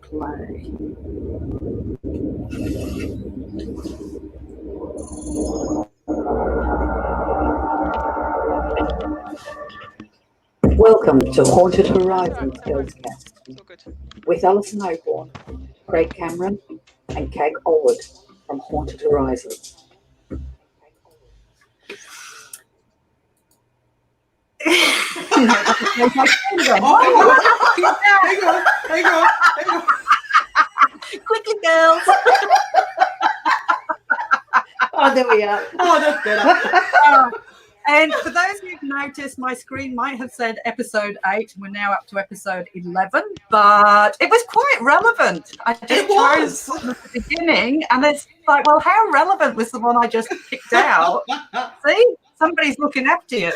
play. Welcome to Haunted Horizons GhostCast with Alison Oborn, Craig Cameron, and Kag Olwood from Haunted Horizons. Hang on. Quickly, girls. Oh, there we are. Oh, that's better. And for those who've noticed, my screen might have said episode 8, and we're now up to episode 11, but it was quite relevant. I just chose at the beginning, and it's like, well, how relevant was the one I just picked out? See? Somebody's looking after you.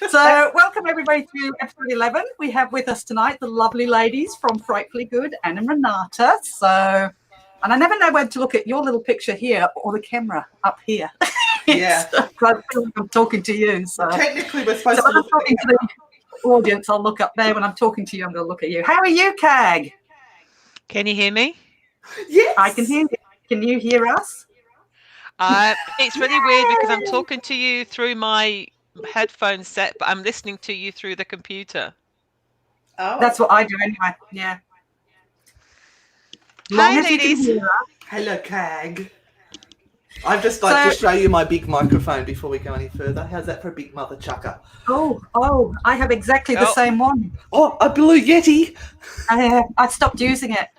So welcome everybody to episode 11. We have with us tonight the lovely ladies from Frightfully Good, Anne and Renata. And I never know whether to look at your little picture here or the camera up here. Yeah. I feel like I'm talking to you. So technically we're supposed to when look I'm talking to the audience, I'll look up there. When I'm talking to you, I'm going to look at you. How are you, Kag? Can you hear me? Yes. I can hear you. Can you hear us? It's really weird because I'm talking to you through my headphone set, but I'm listening to you through the computer. Oh, that's what I do anyway. Yeah. Hi, ladies. Hello, Kag. I'd just like to show you my big microphone before we go any further. How's that for a big mother chucker? Oh, I have exactly the same one. Oh, a Blue Yeti. I stopped using it.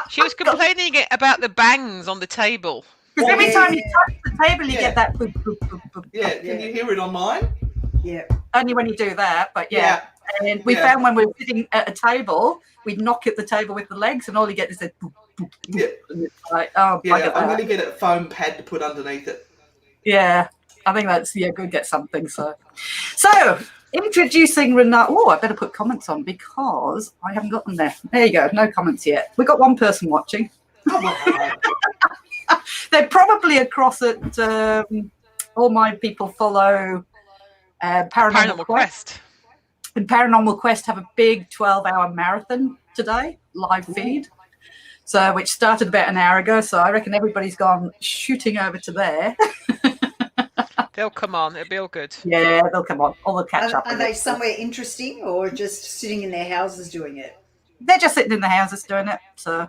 She was complaining about the bangs on the table. Because every time you touch the table, you get that boop, boop, boop, boop. Yeah, can you hear it on mine? Yeah. Only when you do that, but yeah. And we found when we were sitting at a table, we'd knock at the table with the legs, and all you get is that boop, boop, boop. Yeah. And it's like, I'm going to get a foam pad to put underneath it. Yeah, I think that's, good, get something. So introducing Renata. Oh, I better put comments on because I haven't got them there. There you go. No comments yet. We've got one person watching. They're probably across at all my people follow Paranormal Quest. And Paranormal Quest have a big 12-hour marathon today, live feed. So, which started about an hour ago. So I reckon everybody's gone shooting over to there. They'll come on. It'll be all good. Yeah, they'll come on. All the catch up. Are they somewhere interesting or just sitting in their houses doing it? They're just sitting in the houses doing it. So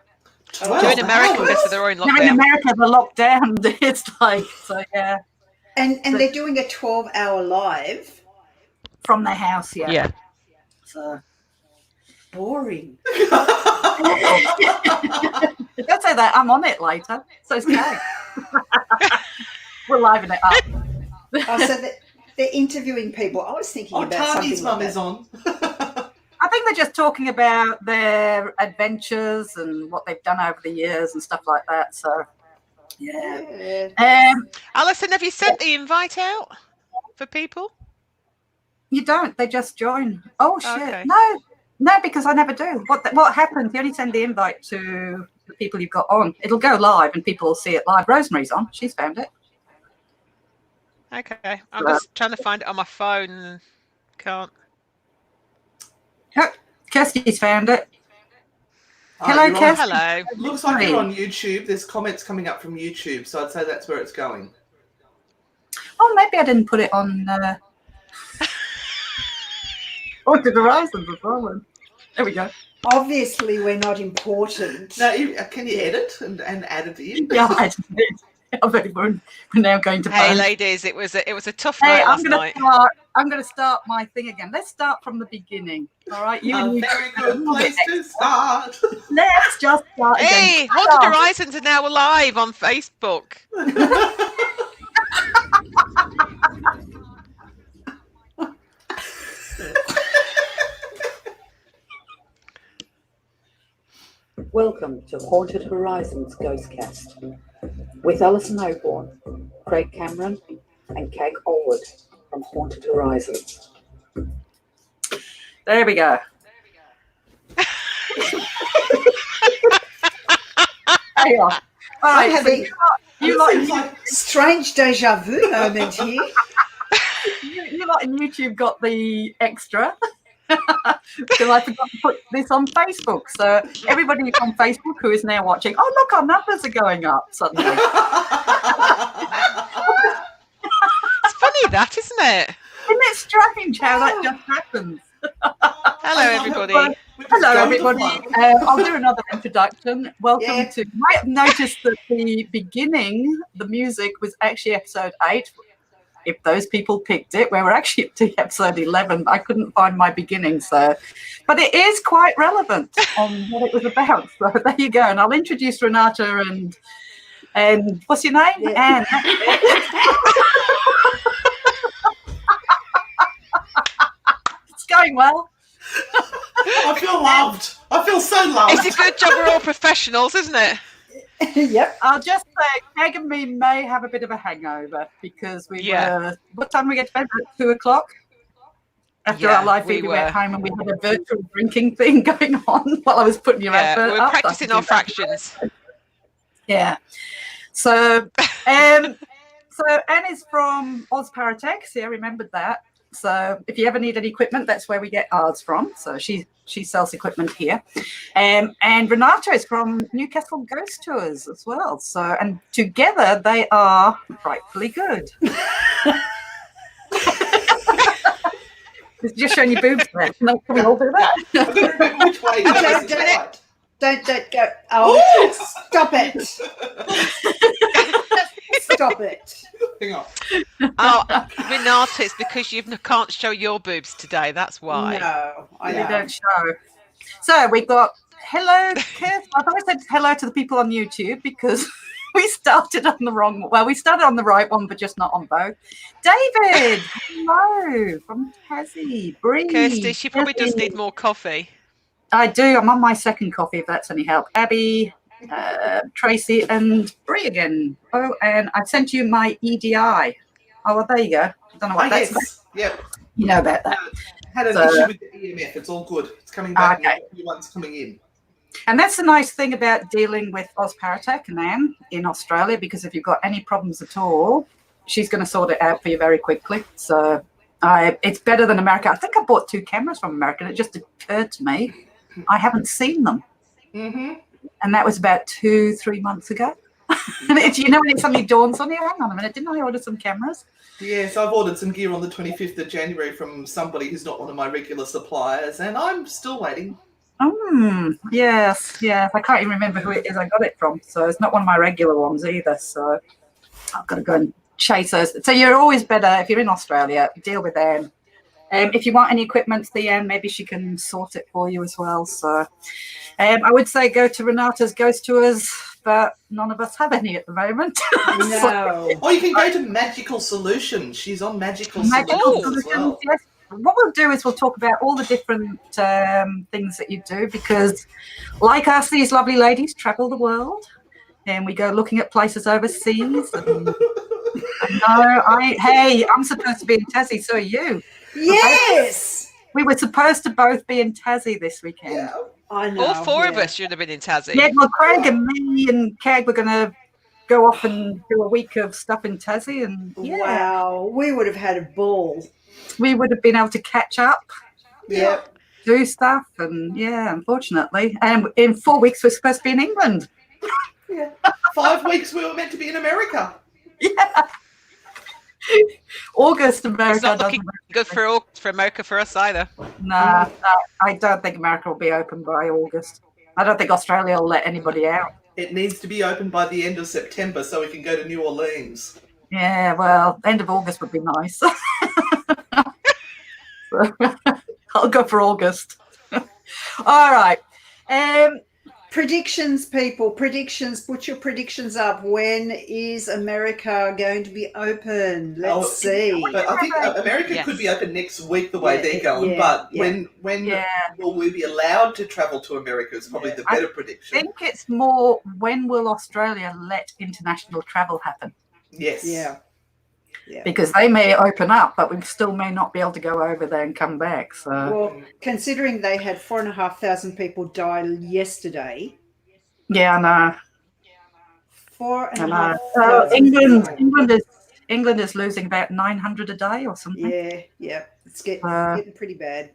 they're in America, so they're in lockdown. They're in America, they're locked down. It's like, so yeah. And they're doing a 12-hour live from their house. Yeah. Yeah. So boring. Don't say that. I'm on it later. So it's okay. We're livening it up. So they're interviewing people. I was thinking about Tani's something mum like is on. I think they're just talking about their adventures and what they've done over the years and stuff like that. So, yeah. Alison, have you sent the invite out for people? You don't. They just join. Oh, shit. Okay. No, because I never do. What happens? You only send the invite to the people you've got on. It'll go live and people will see it live. Rosemary's on. She's found it. Okay. I'm just trying to find it on my phone and can't. Kirsty's found it. Hello, Kirsty. Hello. Looks like you're on YouTube. There's comments coming up from YouTube, so I'd say that's where it's going. Oh, maybe I didn't put it on Haunted Horizons as well. There we go. Obviously, we're not important. No, can you edit and add it in? Yeah, I did. We're now going to. Hey, ladies, it was a tough night last night. I'm going to start my thing again. Let's start from the beginning. All right, very good place to start. Let's just start again. Hey, Haunted Horizons are now live on Facebook. Welcome to Haunted Horizons GhostCast with Alison Oborn, Craig Cameron, and Kag Olwood from Haunted Horizons. There we go. Hang on. All right, having strange deja vu moment here. You lot in YouTube got the extra. because I forgot to put this on Facebook. So everybody on Facebook who is now watching, oh look, our numbers are going up suddenly. It's funny that, isn't it? Isn't it strange how that just happens? Hello, everybody. Hello, everybody. I'll do another introduction. Welcome Yeah. to. You might have noticed that the beginning, the music was actually episode 8. If those people picked it, we were actually up to episode 11. I couldn't find my beginning, so. But it is quite relevant on what it was about. So there you go. And I'll introduce Renata and what's your name? Yeah. Anne. It's going well. I feel loved. I feel so loved. It's a good job we're all professionals, isn't it? Yep. I'll just say, Peg and me may have a bit of a hangover because we were. What time did we get to bed? At 2 o'clock. After Yeah, our live we feed, we went were. home and we had a virtual drinking thing going on while I was putting your advert We're up. practicing our fractions. Yeah. So, Anne is from Oz Paratex. Yeah, I remembered that. So if you ever need any equipment, that's where we get ours from. So she sells equipment here. And Renata is from Newcastle Ghost Tours as well. So, and together they are Frightfully Good. It's just showing your boobs there. No, can we all do that? I don't remember which way. Don't go. Oh, stop it. Stop it. Hang on. Oh, Renata, it's because you can't show your boobs today. That's why. No, I They know. don't show. So we've got hello, Kirsten. I thought I said hello to the people on YouTube because we started on the wrong. Well, we started on the right one, but just not on both. David, hello from Tassie. Bree, Kirsty, she probably does Tassie. need more coffee. I do. I'm on my second coffee, if that's any help. Abby, Tracy, and Bree again. Oh, and I sent you my EDI. Oh, well, there you go. I don't know what that's about. Yep. You know about that. Had an So- issue with the EMF. It's all good. It's coming back. Okay. New one's coming in. And that's the nice thing about dealing with Oz Paratech and Anne in Australia, because if you've got any problems at all, she's going to sort it out for you very quickly. So it's better than America. I think I bought 2 cameras from America, and it just occurred to me I haven't seen them. Mm-hmm. And that was about 2-3 months ago. And you know when it suddenly dawns on you, hang on a minute, didn't I order some cameras? Yes, I've ordered some gear on the 25th of January from somebody who's not one of my regular suppliers, and I'm still waiting. Yes. I can't even remember who it is I got it from. So it's not one of my regular ones either. So I've got to go and chase those. So you're always better if you're in Australia, deal with Anne. If you want any equipment, maybe she can sort it for you as well. So I would say go to Renata's Ghost Tours, but none of us have any at the moment. No. Or you can go to Magical Solutions. She's on Magical Magical Solutions as Solutions, well. yes. What we'll do is we'll talk about all the different things that you do, because like us, these lovely ladies travel the world and we go looking at places overseas. And I'm supposed to be in Tassie, so are you. Yes. We were supposed to both be in Tassie this weekend. Yeah. I know. All 4 of us should have been in Tassie. Yeah, well, Craig and me and Cag were going to go off and do a week of stuff in Tassie, and Wow. We would have had a ball. we would have been able to catch up, Yep. do stuff, and unfortunately. And in 4 weeks, we're supposed to be in England. Yeah. 5 weeks we were meant to be in America. Yeah. August, America. It's not doesn't looking good for America for us either. Nah, I don't think America will be open by August. I don't think Australia will let anybody out. It needs to be open by the end of September so we can go to New Orleans. Yeah, well, end of August would be nice. I'll go for August. All right. Predictions, people. Predictions. Put your predictions up. When is America going to be open? Let's see. But I think America Yes. could be open next week the way Yeah, they're going. yeah, but yeah. when Yeah. will we be allowed to travel to America is probably the better I prediction. think it's more, when will Australia let international travel happen? Yes. Yeah. Because they may open up, but we still may not be able to go over there and come back. So Well, considering they had 4,500 people die yesterday, yeah, I know. 4,500. England is losing about 900 a day or something. Yeah. It's getting pretty bad.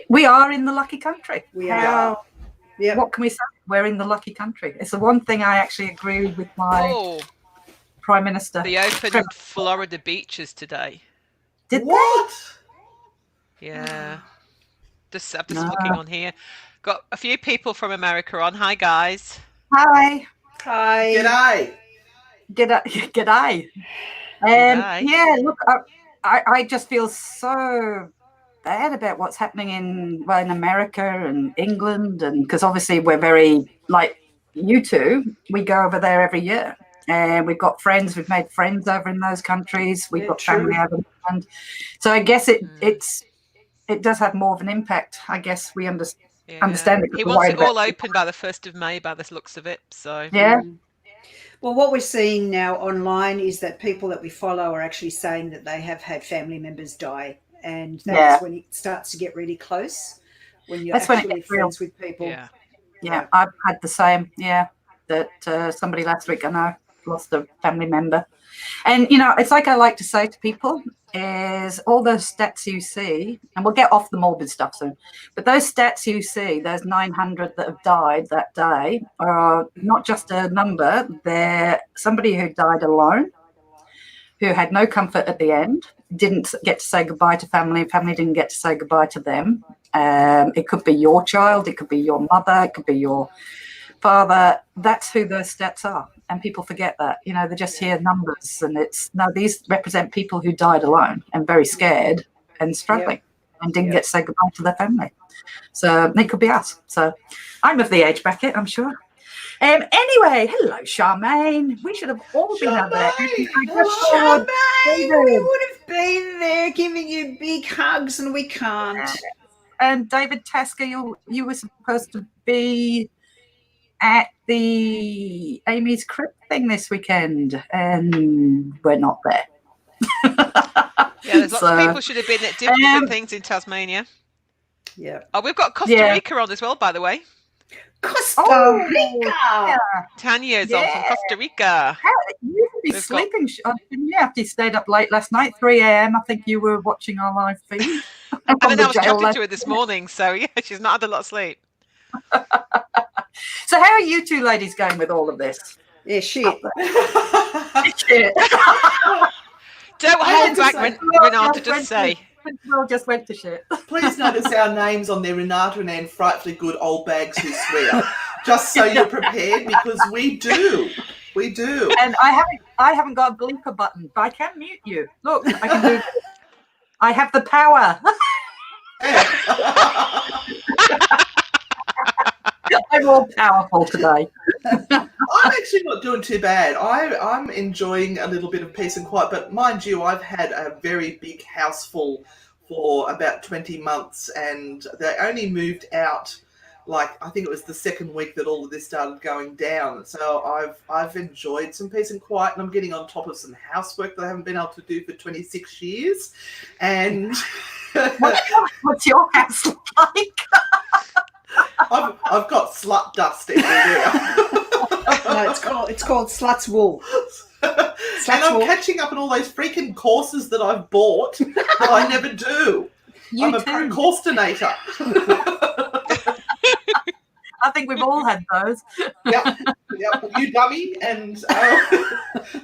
We are in the lucky country. We are. Yeah. What can we say? We're in the lucky country. It's the one thing I actually agree with my Prime Minister. They opened Florida beaches today. Did What? Yeah. I'm just looking on here. Got a few people from America on. Hi, guys. Hi. G'day. G'day. G'day. Yeah, look, I just feel so bad about what's happening in America and England, and because obviously we're very, like you two, we go over there every year, and we've got friends, we've made friends over in those countries, we've got family over in England. So I guess it does have more of an impact. I guess we understand it. He wants it all open by the 1st of May by the looks of it. So yeah. Well, what we're seeing now online is that people that we follow are actually saying that they have had family members die, and that's when it starts to get really close, when you're actually friends with people. Yeah, I've had the same. Yeah, that somebody last week I know lost a family member. And, it's like I like to say to people is all those stats you see, and we'll get off the morbid stuff soon, but those stats you see, those 900 that have died that day, are not just a number. They're somebody who died alone, who had no comfort at the end, didn't get to say goodbye to family didn't get to say goodbye to them. It could be your child, it could be your mother, it could be your father. That's who those stats are. And people forget that, they just hear numbers, and these represent people who died alone and very scared and struggling and didn't get to say goodbye to their family. So it could be us. So I'm of the age bracket, I'm sure. Anyway, hello, Charmaine. We should have all been out there. Charmaine, we would have been there giving you big hugs, and we can't. And David Tasker, you were supposed to be at the Amy's Crypt thing this weekend, and we're not there. There's lots of people should have been at different things in Tasmania. Yeah. Oh, we've got Costa Rica on as well, by the way. Costa Rica. Tanya's on from Costa Rica. You could be sleeping. After you stayed up late last night, 3 a.m. I think you were watching our live feed. And then I was chatting to her this morning, so she's not had a lot of sleep. So how are you two ladies going with all of this? Yeah, shit. Shit. Don't hold back, Renata, just say. Well, just went to shit. Please notice our names on there, Renata and Anne, frightfully good old bags who swear. Just so you're prepared, because we do. We do. And I haven't got a bleeper button, but I can mute you. Look, I can do. I have the power. I'm all powerful today. I'm actually not doing too bad. I'm enjoying a little bit of peace and quiet, but mind you, I've had a very big house full for about 20 months, and they only moved out, I think it was the second week that all of this started going down. So I've enjoyed some peace and quiet, and I'm getting on top of some housework that I haven't been able to do for 26 years. And what's your house like? I've got slut dust everywhere. No, it's called slut's wool. And I'm catching up on all those freaking courses that I've bought that I never do. I'm a procrastinator. I think we've all had those. Yep. You dummy and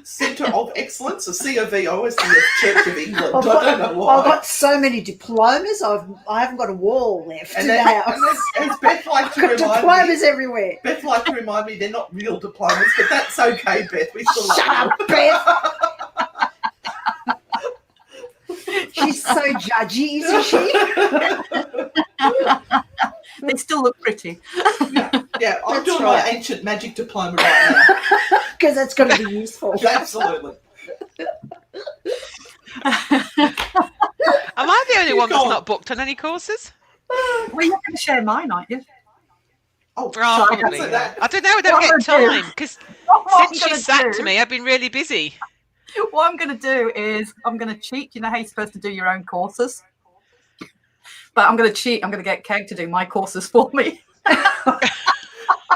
Centre of Excellence, a COV. I always think it's Church of England. I don't know why. I've got so many diplomas. I haven't got a wall left in the house. And as Beth likes to remind diplomas me, everywhere. Beth likes to remind me they're not real diplomas, but that's okay, Beth. We still Shut love up, Beth. She's so judgy, isn't she? They still look pretty. Yeah, I'm doing my ancient magic diploma right now. Because that's going to be useful. Absolutely. Am I the only one that's not booked on any courses? Well, you're going to share mine, aren't you? Oh, probably. I don't know. I don't get time because since she sacked me, I've been really busy. What I'm going to do is I'm going to cheat. You know how you're supposed to do your own courses? But I'm going to cheat. I'm going to get Keg to do my courses for me.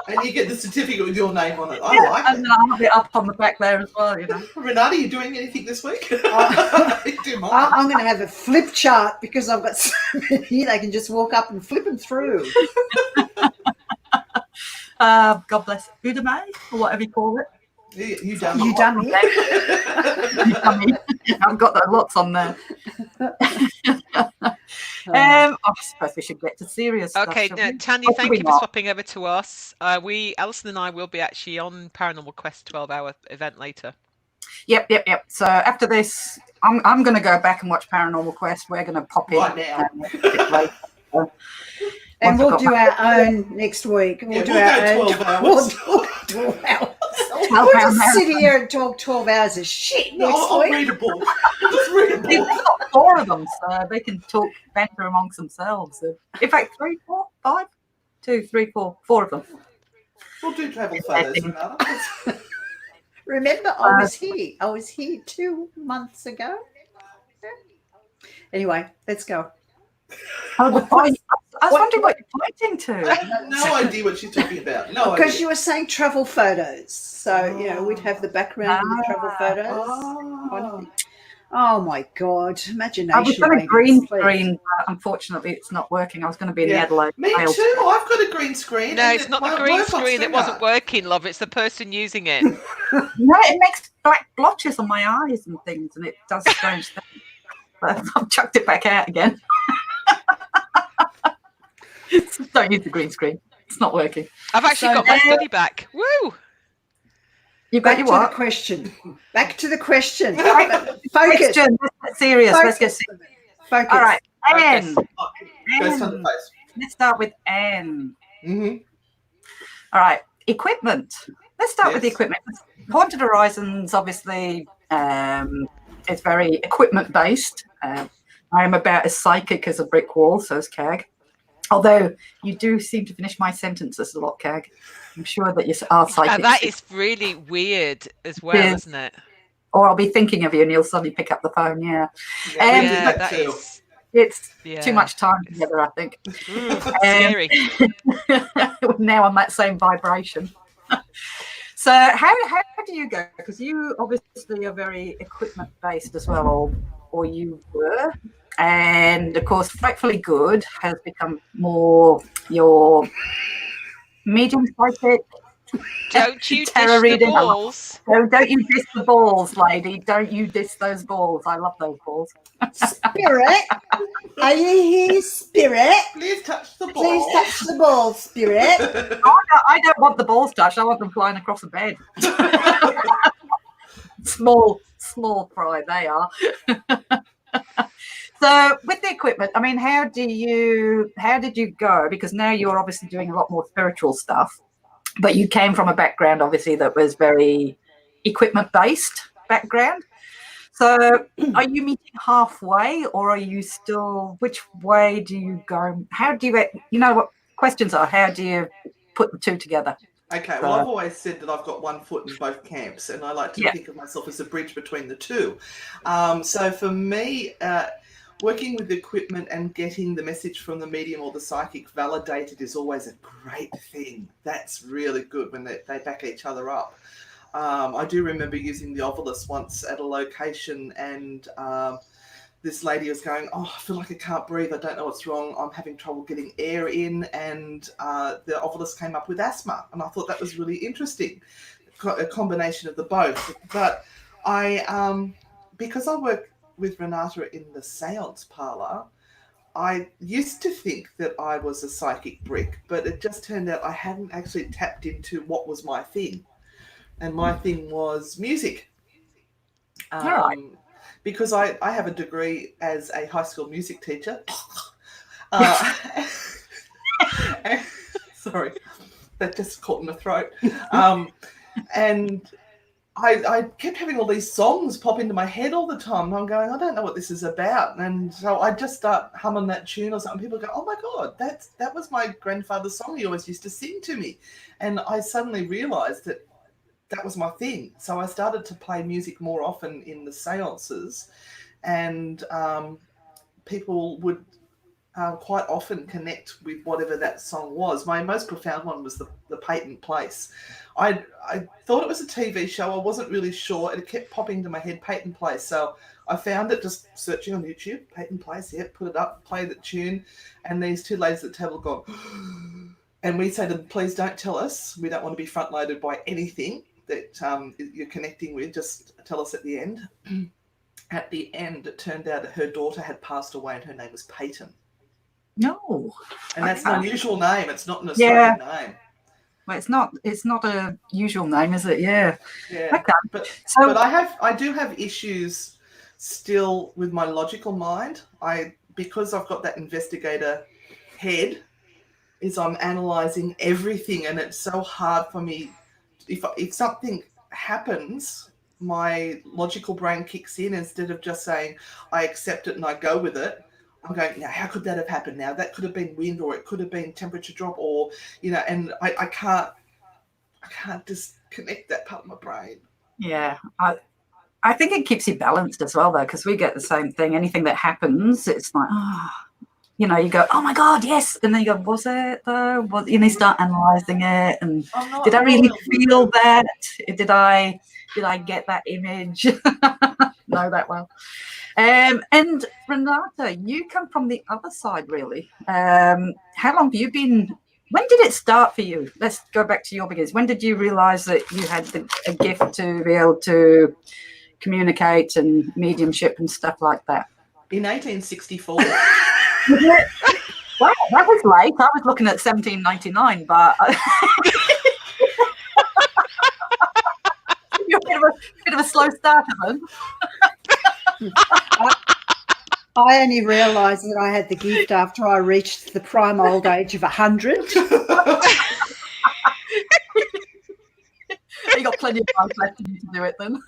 And you get the certificate with your name on it. I Yeah, like and it. then I'll have it up on the back there as well, you know. Renata, you doing anything this week? Do mine. I'm going to have a flip chart because I've got so many. They can just walk up and flip them through. God bless Udemy, or whatever you call it. You done You it. done me? I've got lots on there. I suppose we should get to serious stuff. Okay, shall no, we? Tanya, Or thank probably you for not. swapping over to us. Alison and I will be actually on Paranormal Quest 12-hour event later. Yep. So after this, I'm going to go back and watch Paranormal Quest. We're going to pop in Right now. And Once we'll I've do got our own next week. Yeah, do we'll our go own. 12 hours. We'll talk 12 hours. 12 We'll hour just sit marathon. here and talk 12 hours of shit No, next I'll week. read a book. I'll just read a We've book. got 4 of them, so they can talk banter amongst themselves. In fact, 3, 4, 5, 2, 3, 4, 4 of them. We'll do travel photos, Renata. Remember, I was here. I was here 2 months ago. Anyway, let's go. I was wondering what you're pointing to. I have no idea what she's talking about. No Because idea. you were saying travel photos. So, we'd have the background with the travel photos. Oh, my God. Imagination. I was going to ladies, green please. screen, but unfortunately it's not working. I was going to be in the Adelaide. Me Vale. too. I've got a green screen. No, and it's it not the won't green work on screen that Springer. wasn't working, love. It's the person using it. No, it makes black blotches on my eyes and things, and it does strange things. But I've chucked it back out again. Don't use the green screen. It's not working. I've actually got my study back. Woo! You've got Back your to what? the question. Back to the question. Focus. Focus. Let's get serious. Let's get serious. Focus. All right. N. Focus. Goes on the face. Let's start with N. Mm-hmm. All right. Equipment. Let's start with the Yes. equipment. Haunted Horizons, obviously, it's very equipment based. I am about as psychic as a brick wall, so is Cag. Although you do seem to finish my sentences a lot, Cag. I'm sure that you are psychic. And that is really weird as well, Yeah. isn't it? Or I'll be thinking of you and you'll suddenly pick up the phone, yeah. Yeah, we do Yeah, that that too. is It's yeah. too much time together, I think. Scary. We're now on that same vibration. So how do you go? Because you obviously are very equipment based as well, or you were. And of course, Frightfully Good has become more your medium psychic. Don't you Tarot dish the reading. balls. Don't you diss the balls, lady. Don't you diss those balls. I love those balls. Spirit, are you here, Spirit? Please touch the ball. Please touch the ball, Spirit. I don't want the balls touched. I want them flying across the bed. Small fry they are. So with the equipment, I mean, how did you go? Because now you're obviously doing a lot more spiritual stuff, but you came from a background obviously that was very equipment based background. So are you meeting halfway, or are you still, which way do you go? How do you know what questions are? How do you put the two together? Okay, well, I've always said that I've got one foot in both camps, and I like to think of myself as a bridge between the two. So for me, working with equipment and getting the message from the medium or the psychic validated is always a great thing. That's really good when they back each other up. I do remember using the Ovilus once at a location, and this lady was going, "Oh, I feel like I can't breathe. I don't know what's wrong. I'm having trouble getting air in." And the Ovilus came up with asthma. And I thought that was really interesting, a combination of the both. But because I work with Renata in the seance parlour, I used to think that I was a psychic brick, but it just turned out I hadn't actually tapped into what was my thing. And my thing was music. All right. Because I have a degree as a high school music teacher. Sorry, that just caught in the throat. And I kept having all these songs pop into my head all the time. And I'm going, I don't know what this is about. And so I just start humming that tune or something. People go, oh my God, that was my grandfather's song he always used to sing to me. And I suddenly realised that was my thing. So I started to play music more often in the seances, and people would quite often connect with whatever that song was. My most profound one was the Peyton Place. I thought it was a TV show. I wasn't really sure. It kept popping into my head, Peyton Place. So I found it just searching on YouTube, Peyton Place. Yeah, put it up, play the tune, and these two ladies at the table go, and we say to them, please don't tell us. We don't want to be front-loaded by anything that you're connecting with. Just tell us at the end. At the end, it turned out that her daughter had passed away and her name was Peyton. No. And that's an unusual name. It's not an Australian name. Well, it's not a usual name, is it? Yeah. Yeah. Okay. But I do have issues still with my logical mind. Because I've got that investigator head, is I'm analysing everything, and it's so hard for me. If something happens, my logical brain kicks in instead of just saying I accept it and I go with it. I'm going, now, how could that have happened now? That could have been wind, or it could have been temperature drop, or, and I can't disconnect that part of my brain. Yeah. I think it keeps you balanced as well, though, because we get the same thing. Anything that happens, it's like, you go, oh my God, yes. And then you go, was it though? You start analysing it. And did I really feel that? Did I get that image? Know that well. And Renata, you come from the other side, really. How long have you been? When did it start for you? Let's go back to your beginnings. When did you realise that you had a gift to be able to communicate and mediumship and stuff like that? In 1864. Wow, that was late. I was looking at 1799, but you're a bit of a slow starter, then. I only realised that I had the gift after I reached the prime old age of 100. You got plenty of time left to do it then.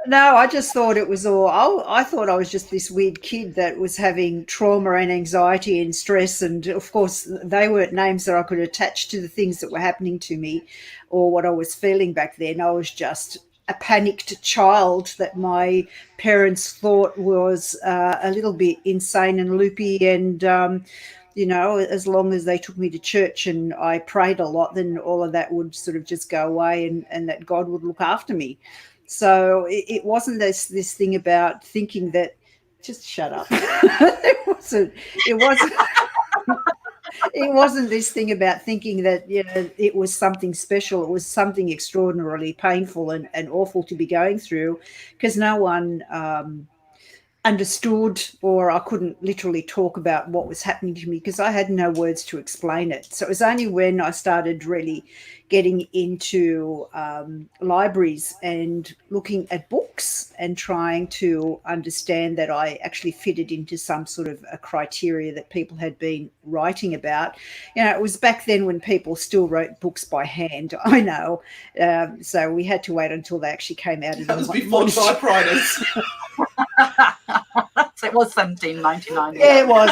No, I just thought it was I thought I was just this weird kid that was having trauma and anxiety and stress. And of course, they weren't names that I could attach to the things that were happening to me or what I was feeling back then. I was just a panicked child that my parents thought was a little bit insane and loopy. And, as long as they took me to church and I prayed a lot, then all of that would sort of just go away and that God would look after me. So it wasn't this thing about thinking that, just shut up. It wasn't this thing about thinking that, it was something special. It was something extraordinarily painful and awful to be going through, because no one understood, or I couldn't literally talk about what was happening to me because I had no words to explain it. So it was only when I started really getting into libraries and looking at books and trying to understand that I actually fitted into some sort of a criteria that people had been writing about. It was back then when people still wrote books by hand, I know. So we had to wait until they actually came out. That was before typewriters. So it was 1799. Yeah, it was.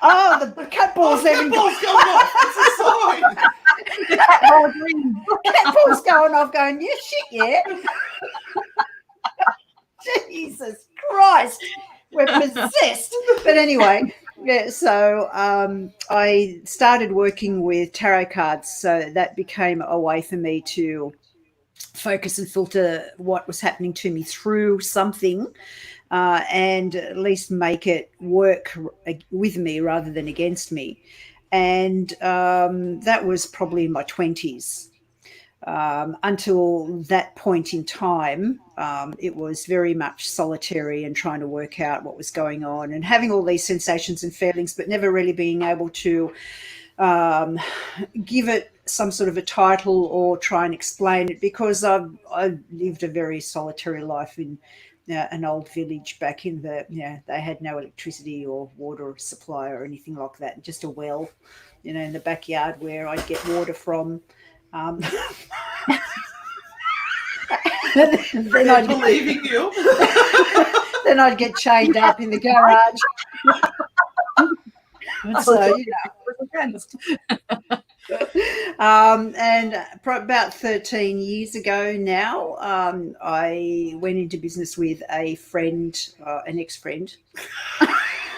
Oh, the cat ball's going off. It's a sign. The cat ball's going off, going, yeah, shit, yeah. Jesus Christ, we're possessed. But anyway, yeah, so I started working with tarot cards, so that became a way for me to focus and filter what was happening to me through something, and at least make it work with me rather than against me. And that was probably in my 20s. Until that point in time, it was very much solitary and trying to work out what was going on and having all these sensations and feelings, but never really being able to give it some sort of a title or try and explain it, because I lived a very solitary life in an old village back in they had no electricity or water supply or anything like that, just a well, in the backyard where I'd get water from. Then I'd believing you. Then I'd get chained up in the garage. And so, And about 13 years ago now, I went into business with a friend, an ex-friend.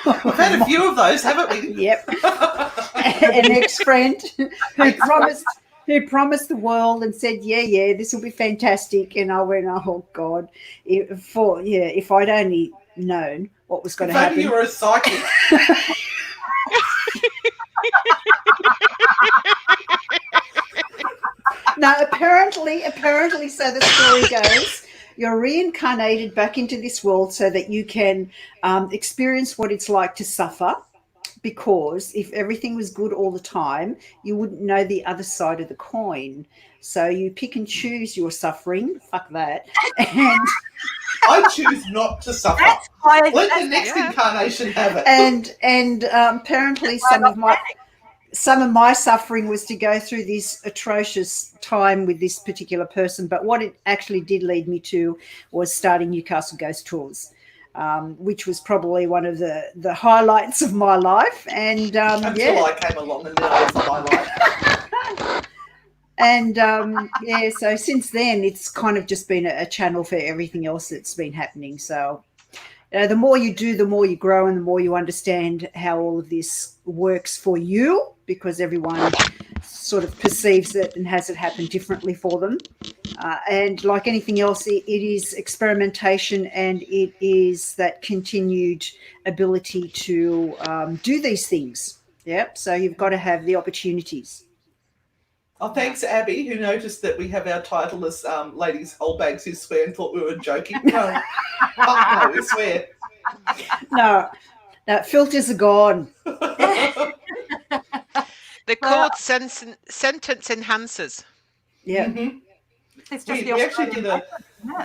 We've had a few of those, haven't we? Yep. An ex-friend who promised the world and said, yeah, this will be fantastic. And I went, oh God, if I'd only known what was going to happen. If only you were a psychic. No, apparently, so the story goes, you're reincarnated back into this world so that you can experience what it's like to suffer, because if everything was good all the time, you wouldn't know the other side of the coin. So you pick and choose your suffering. Fuck that. And I choose not to suffer. Let the next incarnation have it. And apparently some of my suffering was to go through this atrocious time with this particular person. But what it actually did lead me to was starting Newcastle Ghost Tours, which was probably one of the highlights of my life. And until I came along and then I was a highlight. And so since then, it's kind of just been a channel for everything else that's been happening. So the more you do, the more you grow, and the more you understand how all of this works for you, because everyone sort of perceives it and has it happen differently for them. And like anything else, it is experimentation, and it is that continued ability to do these things. Yep. So you've got to have the opportunities. Oh, thanks, Abby, who noticed that we have our title as Ladies Old Bags Who Swear and thought we were joking. No, no, we swear. No, filters are gone. They're called sentence enhancers. Yeah. Mm-hmm. It's just We actually did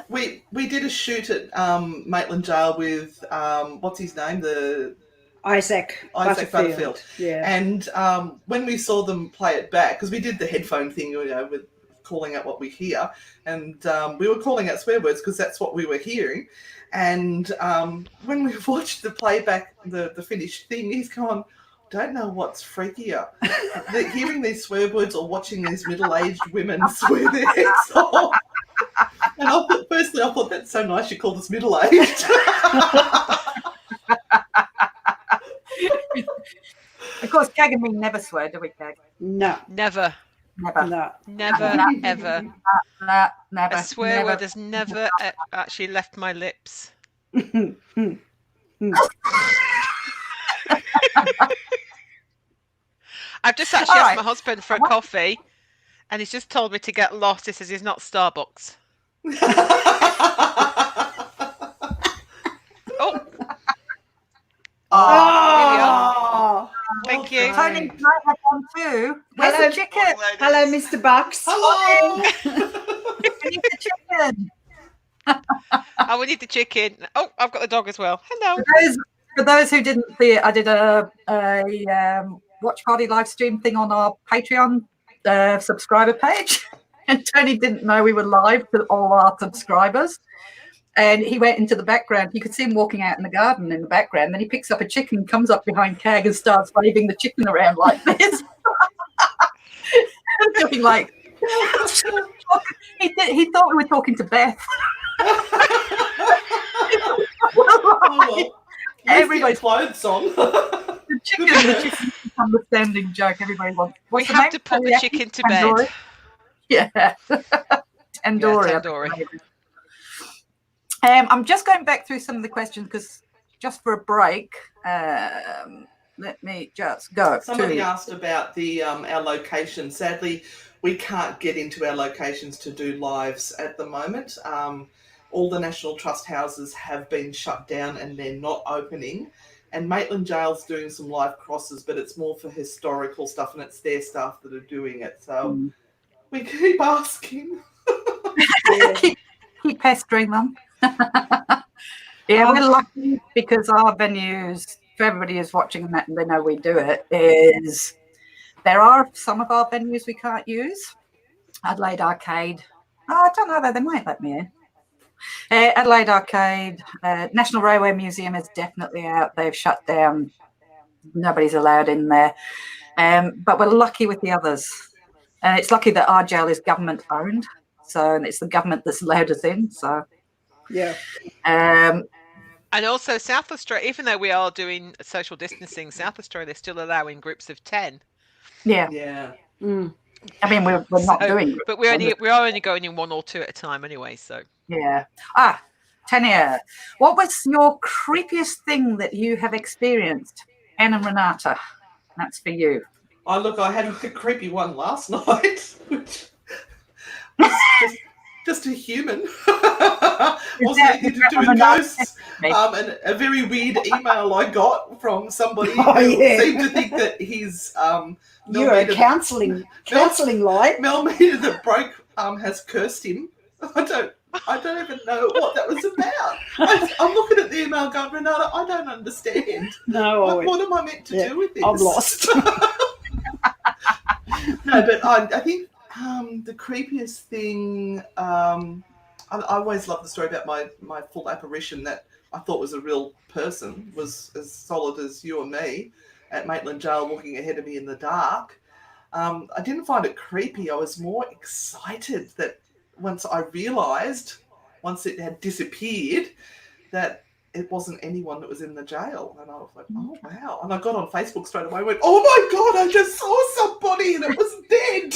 we did a shoot at Maitland Jail with what's his name, the Isaac Butterfield. Yeah. And when we saw them play it back, because we did the headphone thing, with calling out what we hear, and we were calling out swear words because that's what we were hearing. And when we watched the playback, the finished thing, he's gone, don't know what's freakier, hearing these swear words or watching these middle-aged women swear their heads off. And I thought that's so nice you called us middle-aged. Of course, Kag and me never swear, do we, Kag? No. Never. Never. No. Never, ever. Never. A swear word has never actually left my lips. I've just actually asked my husband for a coffee, and he's just told me to get lost. He says he's not Starbucks. Oh. Thank you. Tony might have one too. Where's the chicken? Hello, Mr. Bucks. Hello. We need the chicken. Oh, we need the chicken. Oh, I've got the dog as well. Hello. For those who didn't see it, I did a watch party live stream thing on our Patreon subscriber page, and Tony didn't know we were live to all our subscribers. And he went into the background. You could see him walking out in the garden in the background. Then he picks up a chicken, comes up behind Kag and starts waving the chicken around like this. Doing like he thought we were talking to Beth. Everybody's clothes on. The chicken become the standing joke. Everybody wants. We have to put the chicken to bed. Yeah, Tandoori. I'm just going back through some of the questions because just for a break, let me just go. Somebody asked about the our location. Sadly, we can't get into our locations to do lives at the moment. All the National Trust houses have been shut down and they're not opening. And Maitland Jail's doing some live crosses, but it's more for historical stuff and it's their staff that are doing it. So we keep asking. keep pestering them. Yeah, we're lucky because our venues, for everybody who's watching that and they know we do it, is there are some of our venues we can't use. Adelaide Arcade. I don't know though, they might let me in. Adelaide Arcade, National Railway Museum is definitely out. They've shut down Nobody's allowed in there. But we're lucky with the others. And it's lucky that our jail is government owned. So, and it's the government that's allowed us in. So, yeah. And also South Australia, even though we are doing social distancing, South Australia is still allowing groups of 10. Yeah. Yeah. Mm. I mean, we're not doing it. But we are only going in 1 or 2 at a time anyway, so. Yeah. Tanya, what was your creepiest thing that you have experienced? Anne and Renata, that's for you. Oh, look, I had a creepy one last night, which was just a human. Wasn't anything to do with ghosts. And a very weird email I got from somebody who seemed to think that his you're a counselling line. Mel meter that broke has cursed him. I don't even know what that was about. I'm looking at the email going, Renata, I don't understand. No. What am I meant to do with this? I'm lost. No, but I think the creepiest thing, I always love the story about my full apparition that I thought was a real person, was as solid as you and me at Maitland Jail walking ahead of me in the dark. I didn't find it creepy. I was more excited that once I realised, once it had disappeared, that it wasn't anyone that was in the jail. And I was like, oh, wow. And I got on Facebook straight away and went, oh, my God, I just saw somebody and it was dead.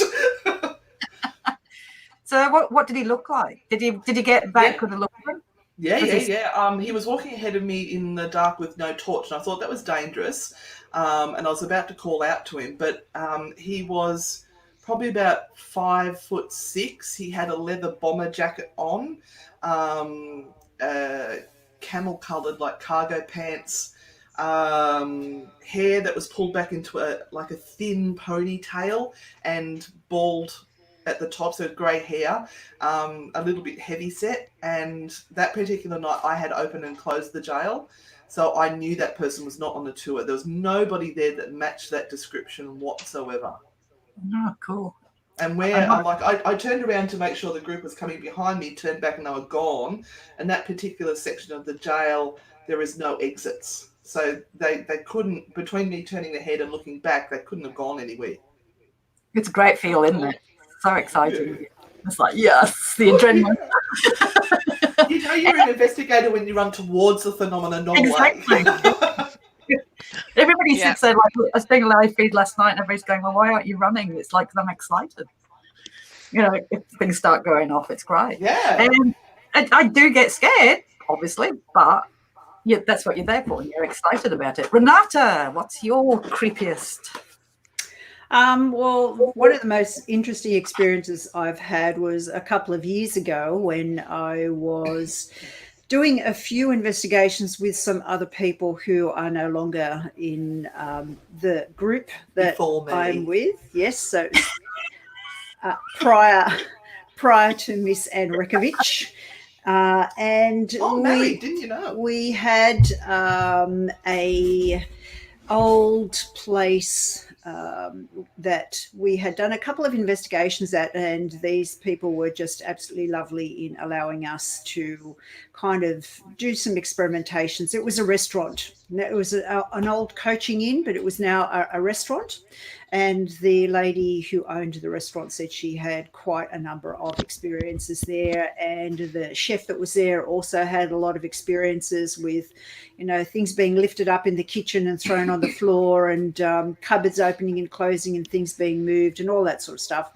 So what did he look like? Did he get back with a look at him? Yeah. He was walking ahead of me in the dark with no torch, and I thought that was dangerous. And I was about to call out to him, but he was probably about 5'6". He had a leather bomber jacket on, camel-coloured like cargo pants, hair that was pulled back into a thin ponytail and bald at the top, so grey hair, a little bit heavy set. And that particular night I had opened and closed the jail, so I knew that person was not on the tour. There was nobody there that matched that description whatsoever. Oh, cool. And where I turned around to make sure the group was coming behind me, turned back and they were gone. And that particular section of the jail, there is no exits. So they couldn't, between me turning the head and looking back, they couldn't have gone anywhere. It's a great feel, isn't it? So exciting. Yeah. It's like, yes, the adrenaline. You know you're an investigator when you run towards the phenomenon, not exactly. Everybody sits there like, I was doing a live feed last night and everybody's going, well, why aren't you running? It's like, I'm excited. You know, if things start going off, it's great. Yeah. And I do get scared, obviously, but yeah, that's what you're there for. You're excited about it. Renata, what's your creepiest? Well, one of the most interesting experiences I've had was a couple of years ago when I was doing a few investigations with some other people who are no longer in the group that I'm with. Yes, so prior to Miss Anne Rekovich. And married, didn't you know? We had a old place that we had done a couple of investigations at, and these people were just absolutely lovely in allowing us to kind of do some experimentations. It was a restaurant. It was an old coaching inn, but it was now a restaurant. And the lady who owned the restaurant said she had quite a number of experiences there. And the chef that was there also had a lot of experiences with, you know, things being lifted up in the kitchen and thrown on the floor, and cupboards opening and closing and things being moved and all that sort of stuff.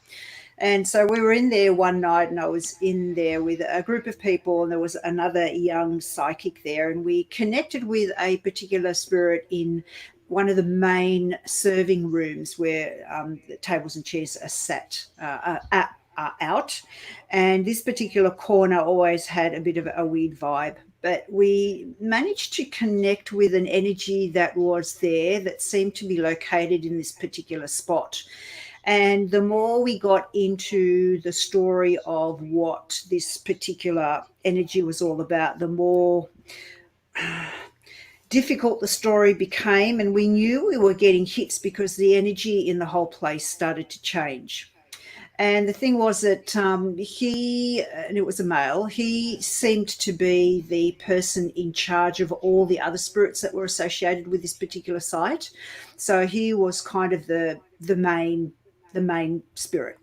And so we were in there one night, and I was in there with a group of people, and there was another young psychic there, and we connected with a particular spirit in one of the main serving rooms where the tables and chairs are sat out. And this particular corner always had a bit of a weird vibe. But we managed to connect with an energy that was there that seemed to be located in this particular spot. And the more we got into the story of what this particular energy was all about, the more difficult the story became. And we knew we were getting hits because the energy in the whole place started to change. And the thing was that he, and it was a male, he seemed to be the person in charge of all the other spirits that were associated with this particular site. So he was kind of the main spirit,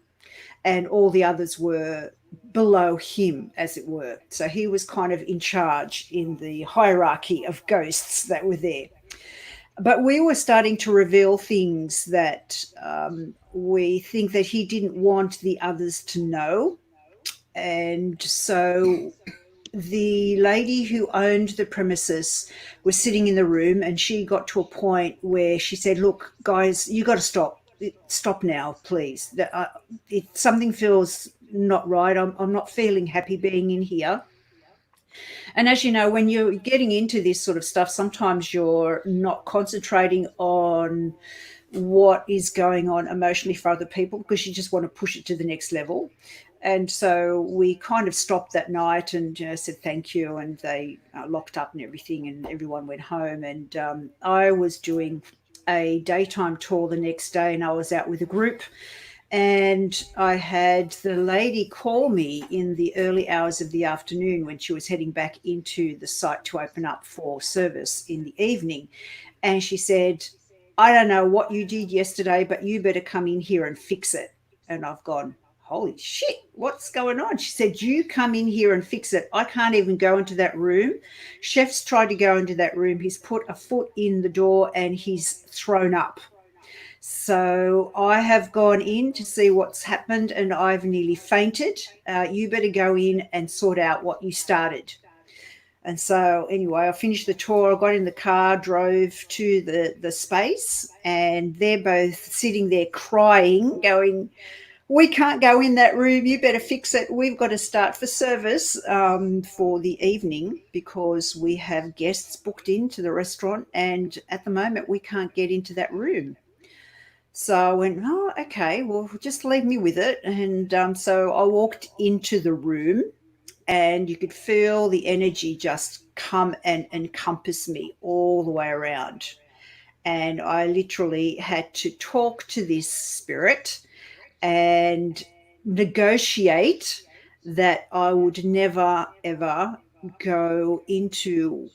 and all the others were below him, as it were. So he was kind of in charge in the hierarchy of ghosts that were there. But we were starting to reveal things that we think that he didn't want the others to know. And so the lady who owned the premises was sitting in the room, and she got to a point where she said, look, guys, you got to stop. Stop now, please. Something feels not right. I'm not feeling happy being in here. And as you know, when you're getting into this sort of stuff, sometimes you're not concentrating on what is going on emotionally for other people because you just want to push it to the next level. And so we kind of stopped that night and said thank you, and they locked up and everything, and everyone went home. And I was doing a daytime tour the next day, and I was out with a group. And I had the lady call me in the early hours of the afternoon when she was heading back into the site to open up for service in the evening. And she said, I don't know what you did yesterday, but you better come in here and fix it. And I've gone, holy shit, what's going on? She said, you come in here and fix it. I can't even go into that room. Chef's tried to go into that room. He's put a foot in the door and he's thrown up. So I have gone in to see what's happened, and I've nearly fainted. You better go in and sort out what you started. And so anyway, I finished the tour. I got in the car, drove to the space, and they're both sitting there crying, going, we can't go in that room. You better fix it. We've got to start for service for the evening because we have guests booked into the restaurant, and at the moment we can't get into that room. So I went, oh, okay, well, just leave me with it. And so I walked into the room, and you could feel the energy just come and encompass me all the way around. And I literally had to talk to this spirit and negotiate that I would never, ever go into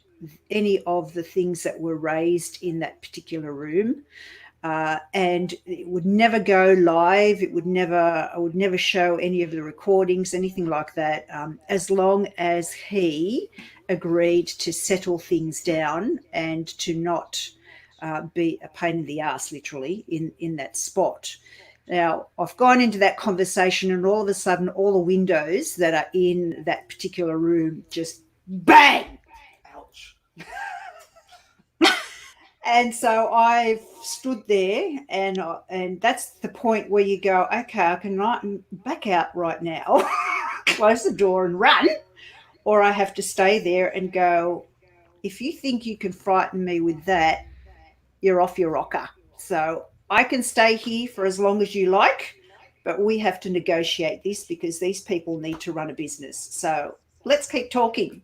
any of the things that were raised in that particular room. And it would never go live. I would never show any of the recordings, anything like that, as long as he agreed to settle things down and to not be a pain in the ass, literally, in that spot. Now, I've gone into that conversation, and all of a sudden, all the windows that are in that particular room just bang! Ouch. And so I stood there, and that's the point where you go, okay, I can back out right now, close the door and run, or I have to stay there and go, if you think you can frighten me with that, you're off your rocker. So I can stay here for as long as you like, but we have to negotiate this because these people need to run a business. So let's keep talking.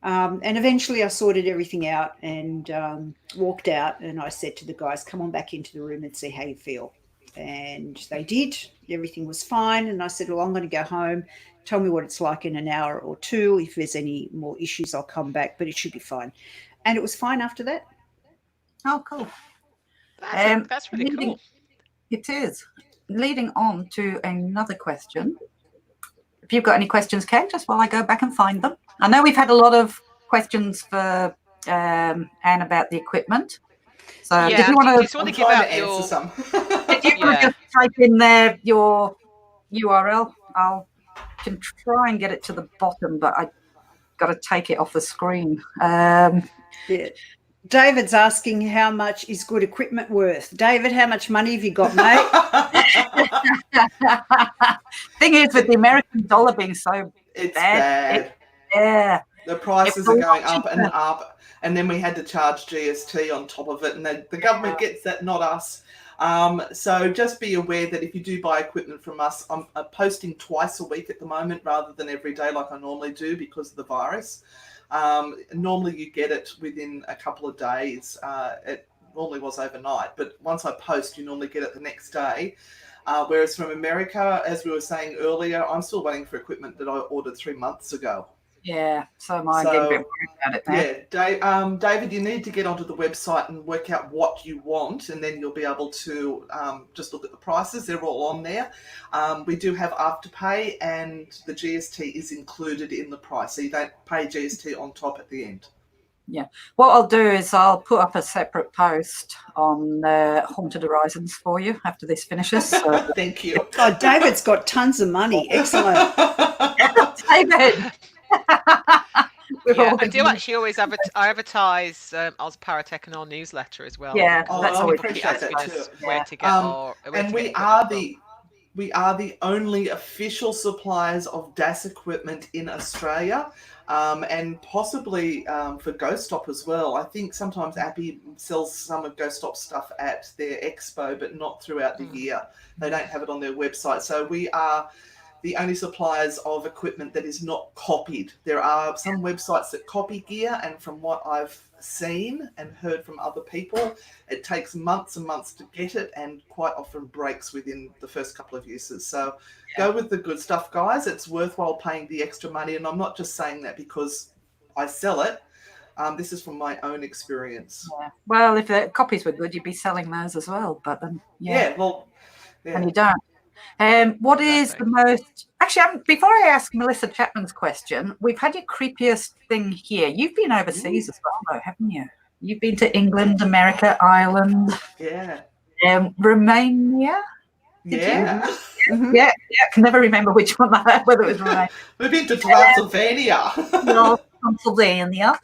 And eventually I sorted everything out and walked out, and I said to the guys, come on back into the room and see how you feel. And they did. Everything was fine. And I said, well, I'm going to go home. Tell me what it's like in an hour or two. If there's any more issues, I'll come back, but it should be fine. And it was fine after that. Oh, cool. That's really cool. It is. Leading on to another question. If you've got any questions, Kate, just while I go back and find them. I know we've had a lot of questions for Anne about the equipment. So yeah, if you want to give out your some. if you want to just type in there your URL, I can try and get it to the bottom, but I got to take it off the screen. Yeah. David's asking how much is good equipment worth. David, how much money have you got, mate? Thing is, with the American dollar being so It's bad. Yeah. The prices are going up and up, and then we had to charge GST on top of it, and the government gets that, not us. So just be aware that if you do buy equipment from us, I'm posting twice a week at the moment rather than every day like I normally do because of the virus. Normally you get it within a couple of days. normally was overnight, but once I post, you normally get it the next day. Whereas from America, as we were saying earlier, I'm still waiting for equipment that I ordered 3 months ago. Yeah, so am I. Getting a bit worried about it now. Yeah, David, you need to get onto the website and work out what you want, and then you'll be able to just look at the prices. They're all on there. We do have Afterpay, and the GST is included in the price, so you don't pay GST on top at the end. Yeah. What I'll do is I'll put up a separate post on Haunted Horizons for you after this finishes. So. Thank you. Oh, David's got tons of money. Excellent. David. Yeah, I do actually always I advertise Oz Paratech in our newsletter as well. Yeah, that's always appreciate that too. Where to get and we are the only official suppliers of DAS equipment in Australia, and possibly for Ghost Stop as well. I think sometimes Appy sells some of Ghost Stop stuff at their expo, but not throughout the year. They don't have it on their website. So we are the only suppliers of equipment that is not copied. There are some websites that copy gear, and from what I've seen and heard from other people, it takes months and months to get it, and quite often breaks within the first couple of uses. So go with the good stuff, guys. It's worthwhile paying the extra money, and I'm not just saying that because I sell it. This is from my own experience. Yeah. Well, if the copies were good, you'd be selling those as well. But then, and you don't. What is the most... Actually, before I ask Melissa Chapman's question, we've had your creepiest thing here. You've been overseas as well, though, haven't you? You've been to England, America, Ireland. Yeah. Romania? Yeah. Yeah. I can never remember which one that, whether it was Romania. We've been to Transylvania. Transylvania.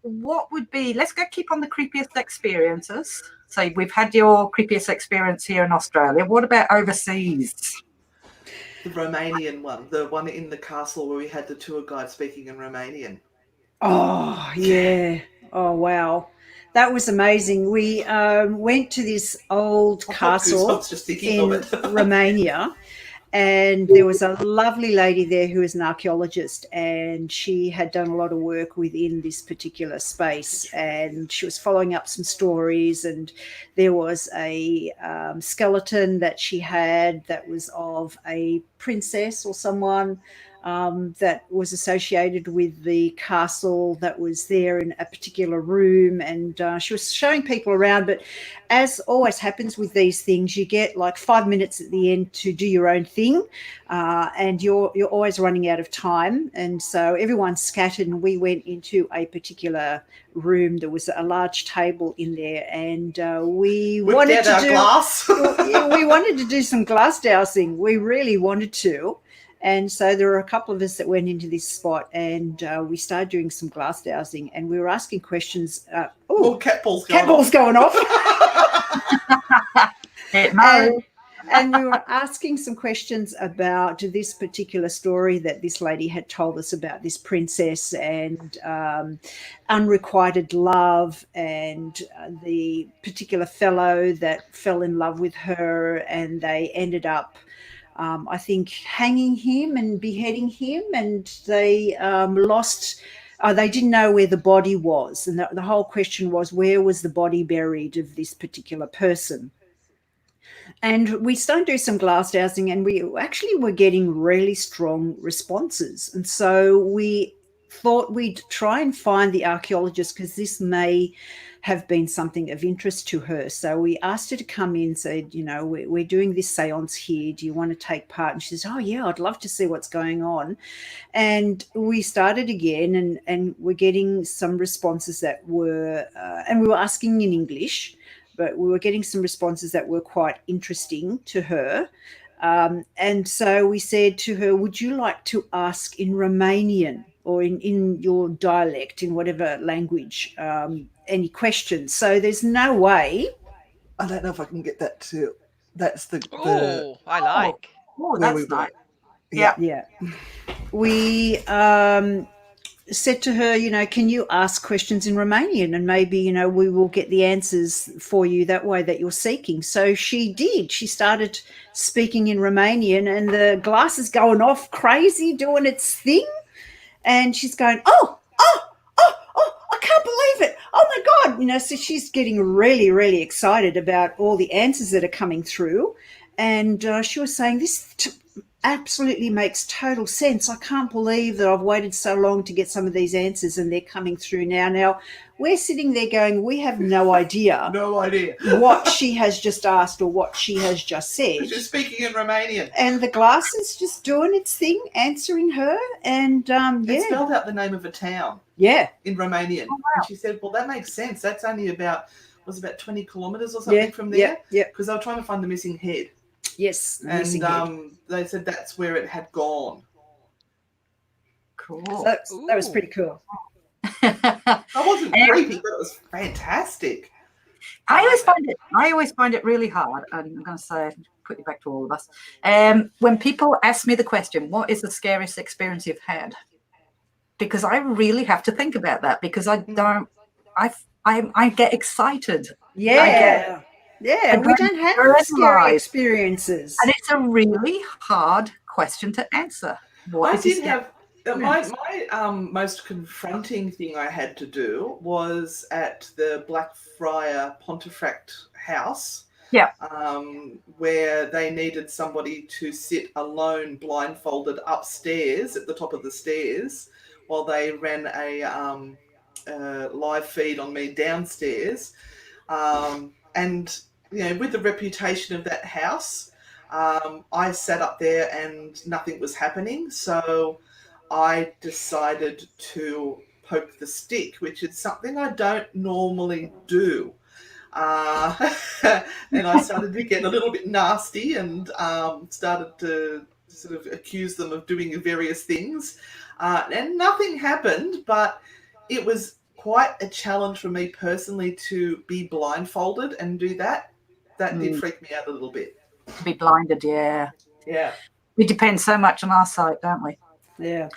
What would be... Let's keep on the creepiest experiences. So we've had your creepiest experience here in Australia. What about overseas? The Romanian one, the one in the castle where we had the tour guide speaking in Romanian. Oh, yeah. Oh, wow. That was amazing. We went to this old castle in Romania, and there was a lovely lady there who was an archaeologist, and she had done a lot of work within this particular space, and she was following up some stories, and there was a skeleton that she had that was of a princess or someone that was associated with the castle that was there in a particular room, and she was showing people around. But as always happens with these things, you get like 5 minutes at the end to do your own thing, and you're always running out of time, and so everyone scattered, and we went into a particular room. There was a large table in there, and we wanted to do some glass dowsing. We really wanted to. And so there were a couple of us that went into this spot, and we started doing some glass dowsing, and we were asking questions. Cat balls going off. No. And we were asking some questions about this particular story that this lady had told us about this princess and unrequited love, and the particular fellow that fell in love with her, and they ended up I think hanging him and beheading him, and they they didn't know where the body was, and the whole question was, where was the body buried of this particular person? And we started to do some glass dowsing, and we actually were getting really strong responses, and so we thought we'd try and find the archaeologist, because this may have been something of interest to her. So we asked her to come in, said, we're doing this seance here. Do you want to take part? And she says, oh, yeah, I'd love to see what's going on. And we started again, and we're getting some responses that were, and we were asking in English, but we were getting some responses that were quite interesting to her. And so we said to her, would you like to ask in Romanian or in your dialect, in whatever language, any questions? So there's no way. I don't know if I can get that too. That's the. I like. Oh, that's nice. Yeah. We said to her, can you ask questions in Romanian, and maybe, we will get the answers for you that way that you're seeking. So she did. She started speaking in Romanian, and the glass is going off crazy, doing its thing. And she's going, oh, I can't believe it. Oh, my odd, so she's getting really, really excited about all the answers that are coming through. And she was saying, this absolutely makes total sense. I can't believe that I've waited so long to get some of these answers and they're coming through now. Now, we're sitting there going, we have no idea. No idea. What she has just asked or what she has just said. She's speaking in Romanian. And the glass is just doing its thing, answering her. And, It spelled out the name of a town. Yeah. In Romanian. Oh, wow. And she said, well, that makes sense. That's only about 20 kilometres or something from there. Yeah. Because they were trying to find the missing head. Yes. And they said that's where it had gone. Cool. So that was pretty cool. I wasn't creepy, but it was fantastic. I always find it really hard, and I'm going to say, put you back to all of us. When people ask me the question, what is the scariest experience you've had? Because I really have to think about that, because I get excited. Yeah. Yeah, we don't have scary experiences. And it's a really hard question to answer. My most confronting thing I had to do was at the Blackfriar Pontefract house. Yeah. Where they needed somebody to sit alone, blindfolded upstairs at the top of the stairs while they ran a live feed on me downstairs. And, with the reputation of that house, I sat up there and nothing was happening. So I decided to poke the stick, which is something I don't normally do. And I started to get a little bit nasty and started to sort of accuse them of doing various things. And nothing happened, but it was quite a challenge for me personally to be blindfolded and do that. That did freak me out a little bit. To be blinded, yeah. Yeah. We depend so much on our sight, don't we? Yeah.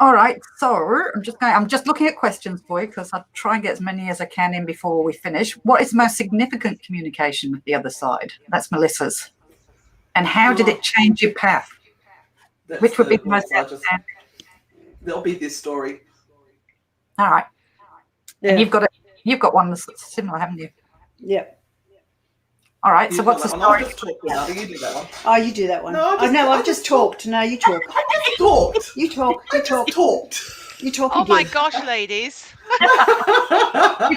All right, so I'm just looking at questions for you, because I'll try and get as many as I can in before we finish. What is the most significant communication with the other side? That's Melissa's. And how did it change your path? Which would be the most outstanding? There'll be this story. All right. Yeah. And you've got one that's similar, haven't you? Yeah. All right. So what's the story? I'll just talk about it. You do that one. Oh, you do that one. No, I've just talked. No, you talk. I just talked. You talk. I just talked. You talk. Oh my again. gosh, ladies. I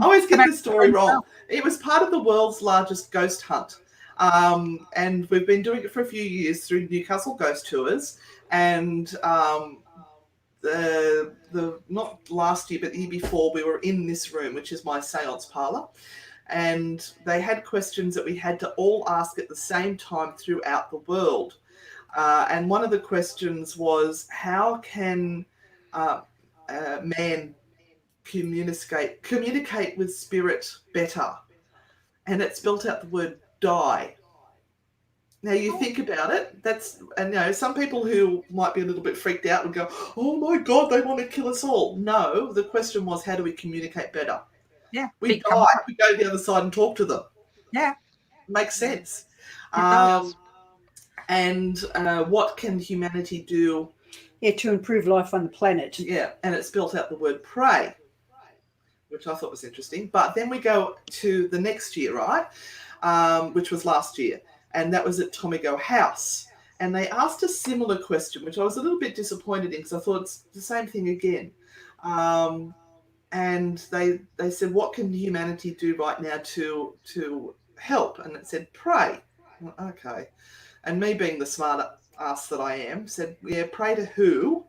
always get this story wrong. It was part of the world's largest ghost hunt. And we've been doing it for a few years through Newcastle Ghost Tours. And the not last year, but the year before, we were in this room, which is my seance parlour. And they had questions that we had to all ask at the same time throughout the world. And one of the questions was, how can man communicate with spirit better? And it spelt out the word die. Now you think about it, some people who might be a little bit freaked out would go, oh my God, they want to kill us all. No, the question was, how do we communicate better? Yeah. We die, we go to the other side and talk to them. Yeah. Makes sense. does. And what can humanity do? Yeah, to improve life on the planet. Yeah, and it spelt out the word pray, which I thought was interesting. But then we go to the next year, right, which was last year, and that was at Tomigo House. And they asked a similar question, which I was a little bit disappointed in, because I thought it's the same thing again. And they said, what can humanity do right now to help? And it said, pray. Well, okay. And me being the smart ass that I am, said, yeah, pray to who?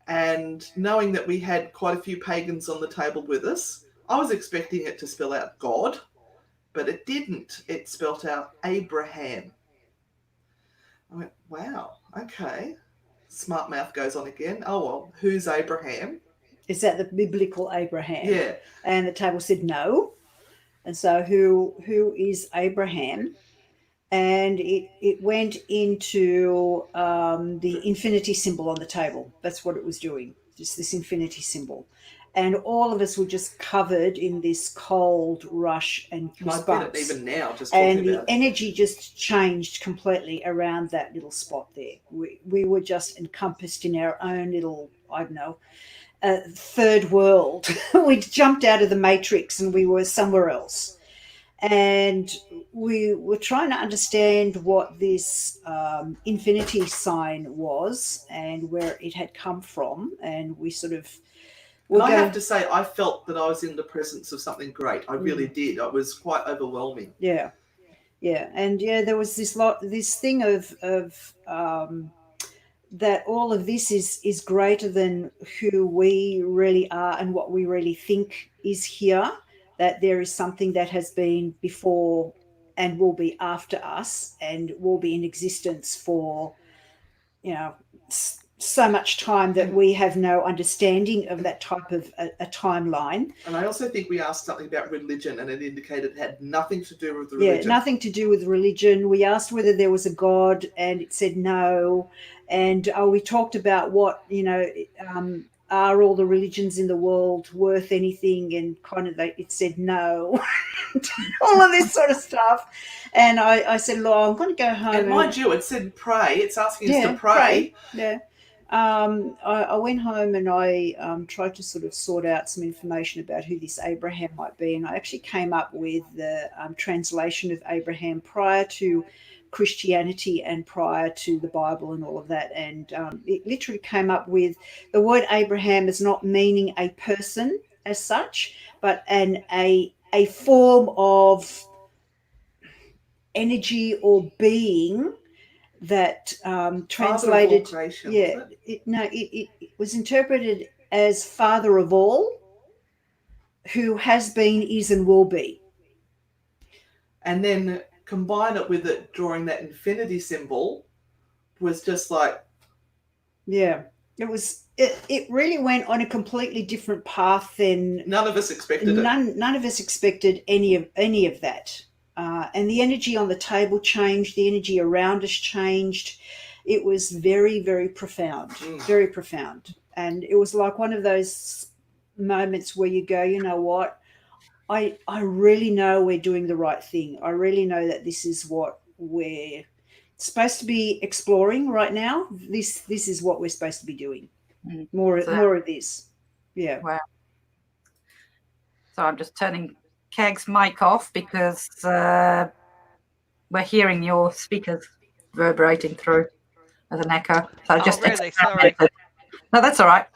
And knowing that we had quite a few pagans on the table with us, I was expecting it to spell out God, but it didn't. It spelt out Abraham. I went, wow, okay. Smart mouth goes on again. Oh, well, who's Abraham? Is that the biblical Abraham? Yeah. And the table said no. And so who is Abraham? And it went into the infinity symbol on the table. That's what it was doing, just this infinity symbol. And all of us were just covered in this cold rush and goosebumps. I get it even now, just talking and the about it. energy just changed completely around that little spot there. We were just encompassed in our own little, I don't know. third world. We'd jumped out of the matrix and we were somewhere else. And we were trying to understand what this infinity sign was and where it had come from. And we sort of... And I have to say, I felt that I was in the presence of something great. I really did. It was quite overwhelming. Yeah. Yeah. And there was this thing of that all of this is greater than who we really are and what we really think is here, that there is something that has been before and will be after us and will be in existence for, so much time that we have no understanding of that type of a timeline. And I also think we asked something about religion, and it indicated it had nothing to do with the religion. Yeah, nothing to do with religion. We asked whether there was a God, and it said no. And we talked about what, are all the religions in the world worth anything? And it said no. All of this sort of stuff. And I said, I'm going to go home. And mind you, it said pray. It's asking us to pray. Yeah. I went home and I tried to sort of sort out some information about who this Abraham might be. And I actually came up with the translation of Abraham prior to Christianity and prior to the Bible and all of that. And it literally came up with the word Abraham as not meaning a person as such, but a form of energy or being that translated, creation, it was interpreted as Father of all, who has been, is, and will be. And then combine it with it drawing that infinity symbol was just like, it was. It really went on a completely different path than none of us expected. None of us expected any of that. And the energy on the table changed. The energy around us changed. It was very, very profound, very profound. And it was like one of those moments where you go, you know what? I really know we're doing the right thing. I really know that this is what we're supposed to be exploring right now. This is what we're supposed to be doing. More of this. Yeah. Wow. So I'm just turning Keg's mic off because we're hearing your speakers reverberating through as an echo. So just really? Sorry. No, that's all right.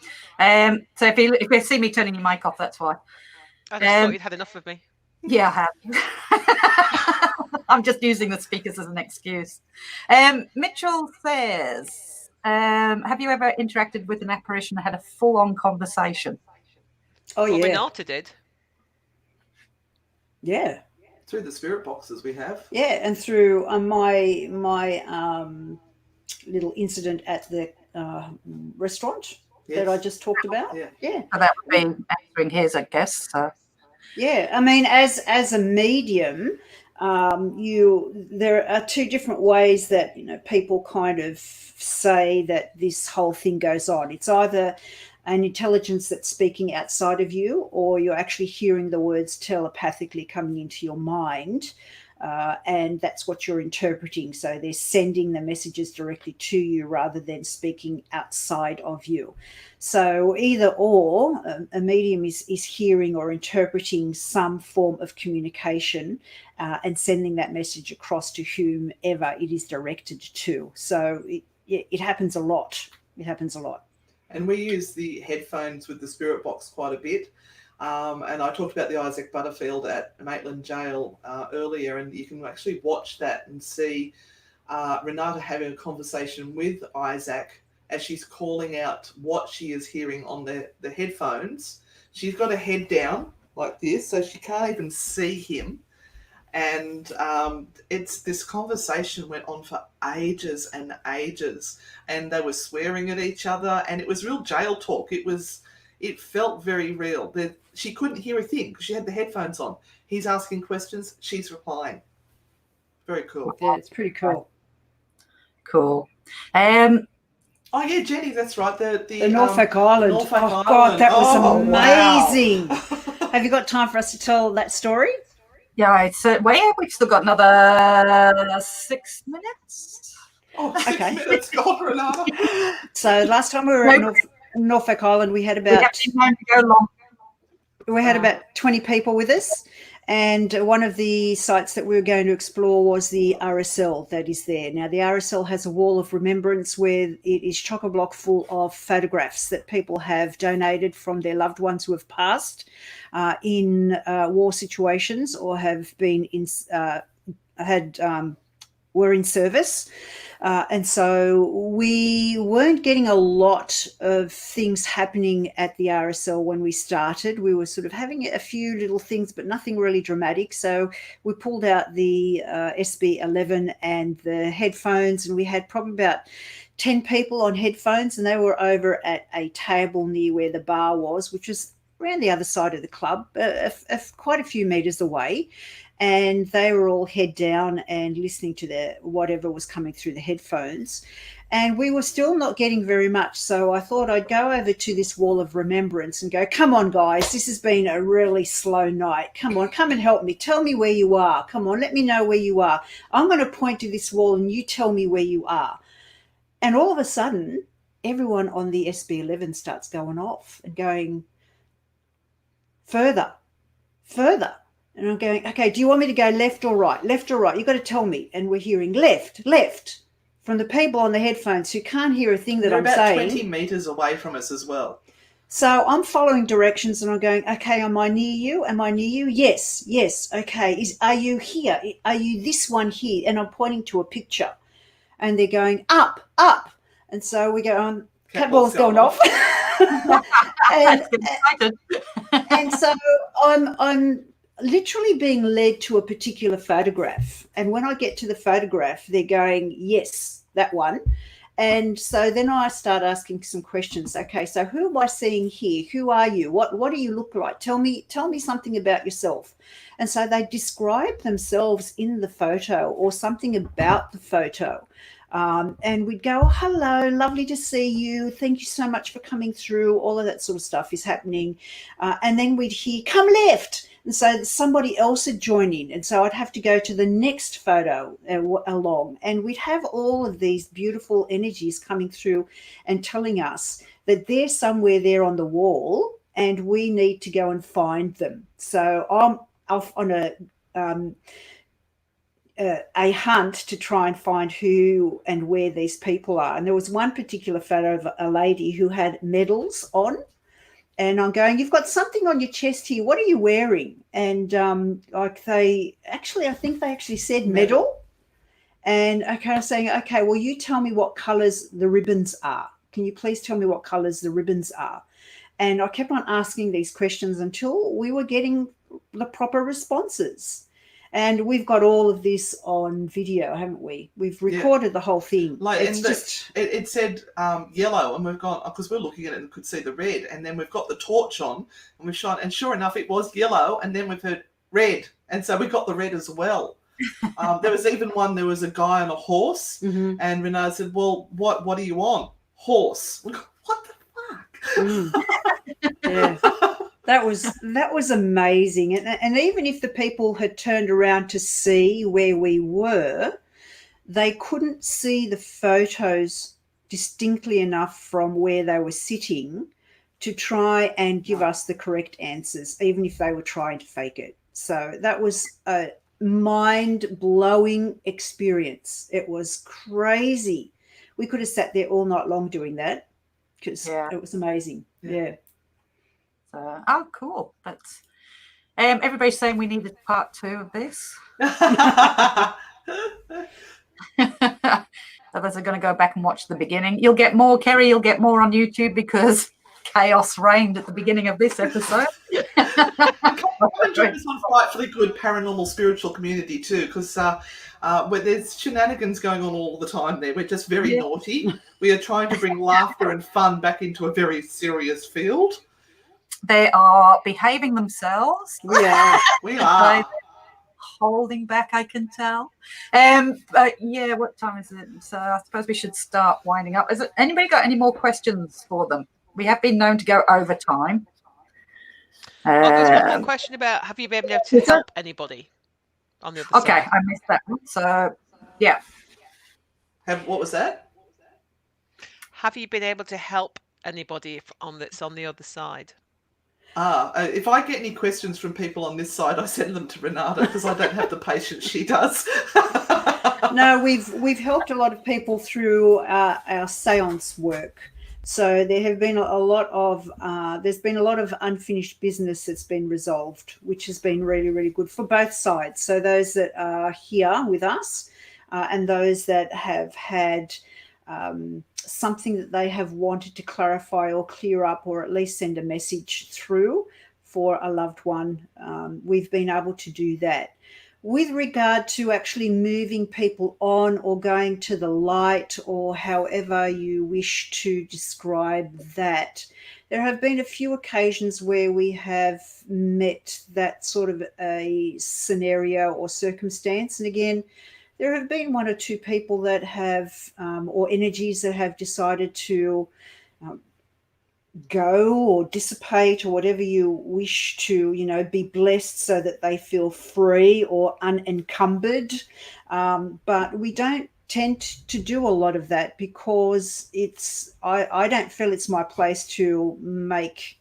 So if you see me turning your mic off, that's why. I just thought you'd had enough of me. Yeah, I have. I'm just using the speakers as an excuse. Mitchell says, have you ever interacted with an apparition that had a full-on conversation? Oh, yeah. Renata did. Yeah. Through the spirit boxes we have. Yeah, and through my little incident at the restaurant that I just talked about. Yeah. So that would be answering his, I guess. So. Yeah, I mean, as a medium, there are two different ways that people kind of say that this whole thing goes on. It's either an intelligence that's speaking outside of you, or you're actually hearing the words telepathically coming into your mind, and that's what you're interpreting. So they're sending the messages directly to you rather than speaking outside of you. So either or, a medium is hearing or interpreting some form of communication and sending that message across to whomever it is directed to. So it happens a lot. It happens a lot. And we use the headphones with the spirit box quite a bit. And I talked about the Isaac Butterfield at Maitland Jail earlier, and you can actually watch that and see Renata having a conversation with Isaac as she's calling out what she is hearing on the headphones. She's got her head down like this, so she can't even see him. And this conversation went on for ages and ages, and they were swearing at each other, and it was real jail talk. It felt very real. She couldn't hear a thing because she had the headphones on. He's asking questions, she's replying. Very cool. Yeah, it's pretty cool. Cool. Oh yeah, Jenny, that's right. The Norfolk Island. Norfolk Island. God, that was amazing. Wow. Have you got time for us to tell that story? Yeah, we've still got another 6 minutes. Oh, 6 minutes gone, Renata. So last time we were at Norfolk Island, we had We have about been known to go long. we had about 20 people with us. And one of the sites that we were going to explore was the RSL that is there. Now, the RSL has a wall of remembrance where it is chock-a-block full of photographs that people have donated from their loved ones who have passed in war situations or have been in were in service. And so we weren't getting a lot of things happening at the RSL when we started. We were sort of having a few little things, but nothing really dramatic. So we pulled out the SB11 and the headphones, and we had probably about 10 people on headphones, and they were over at a table near where the bar was, which was around the other side of the club, quite a few meters away. And they were all head down and listening to whatever was coming through the headphones. And we were still not getting very much. So I thought I'd go over to this wall of remembrance and go, come on, guys, this has been a really slow night. Come on, come and help me. Tell me where you are. Come on, let me know where you are. I'm going to point to this wall and you tell me where you are. And all of a sudden, everyone on the SB11 starts going off and going further. And I'm going, okay, do you want me to go left or right? Left or right? You've got to tell me. And we're hearing left from the people on the headphones who can't hear a thing that I'm saying. They're about 20 metres away from us as well. So I'm following directions and I'm going, okay, am I near you? Am I near you? Yes. Okay. Are you here? Are you this one here? And I'm pointing to a picture. And they're going, up. And so we go on, catball's going off. and so I'm literally being led to a particular photograph. And when I get to the photograph, they're going, yes, that one. And so then I start asking some questions. Okay, so who am I seeing here? Who are you? What do you look like? Tell me something about yourself. And so they describe themselves in the photo or something about the photo. And we'd go, oh, hello, lovely to see you. Thank you so much for coming through. All of that sort of stuff is happening. And then we'd hear, come left. And so somebody else would join in. And so I'd have to go to the next photo along. And we'd have all of these beautiful energies coming through and telling us that they're somewhere there on the wall and we need to go and find them. So I'm off on a hunt to try and find who and where these people are. And there was one particular photo of a lady who had medals on. And I'm going, you've got something on your chest here. What are you wearing? And I think they actually said medal. And okay, I'm saying, okay, well, you tell me what colours the ribbons are. Can you please tell me what colours the ribbons are? And I kept on asking these questions until we were getting the proper responses. And we've got all of this on video, haven't we? We've recorded the whole thing. It said yellow, and we've gone, because we're looking at it and could see the red, and then we've got the torch on, and we've shone, and sure enough, it was yellow, and then we've heard red, and so we got the red as well. There was even one, there was a guy on a horse, and Renee said, well, what are you on? Horse. We go, what the fuck? Yeah. That was amazing. And even if the people had turned around to see where we were, they couldn't see the photos distinctly enough from where they were sitting to try and give us the correct answers, even if they were trying to fake it. So that was a mind-blowing experience. It was crazy. We could have sat there all night long doing that because it was amazing. Yeah. Oh, cool. That's everybody's saying we needed part 2 of this. So those are going to go back and watch the beginning. You'll get more, Kerry, you'll get more on YouTube because chaos reigned at the beginning of this episode. I'm enjoying this one Frightfully Good paranormal spiritual community too, because where there's shenanigans going on all the time there. We're just very naughty. We are trying to bring laughter and fun back into a very serious field. They are behaving themselves. Yeah, we are. They're holding back, I can tell. What time is it? So I suppose we should start winding up. Has anybody got any more questions for them? We have been known to go over time. There's one more question about, have you been able to help anybody on the other side? Okay, I missed that one. So, yeah. What was that? Have you been able to help anybody that's on the other side. If I get any questions from people on this side, I send them to Renata because I don't have the patience she does. No, we've helped a lot of people through our seance work. So there have been there's been a lot of unfinished business that's been resolved, which has been really, really good for both sides. So those that are here with us and those that have had something that they have wanted to clarify or clear up, or at least send a message through for a loved one, we've been able to do that. With regard to actually moving people on or going to the light, or however you wish to describe that, there have been a few occasions where we have met that sort of a scenario or circumstance. And again, there have been one or two people that have, or energies that have decided to go or dissipate or whatever you wish to, be blessed so that they feel free or unencumbered. But we don't tend to do a lot of that because I don't feel it's my place to make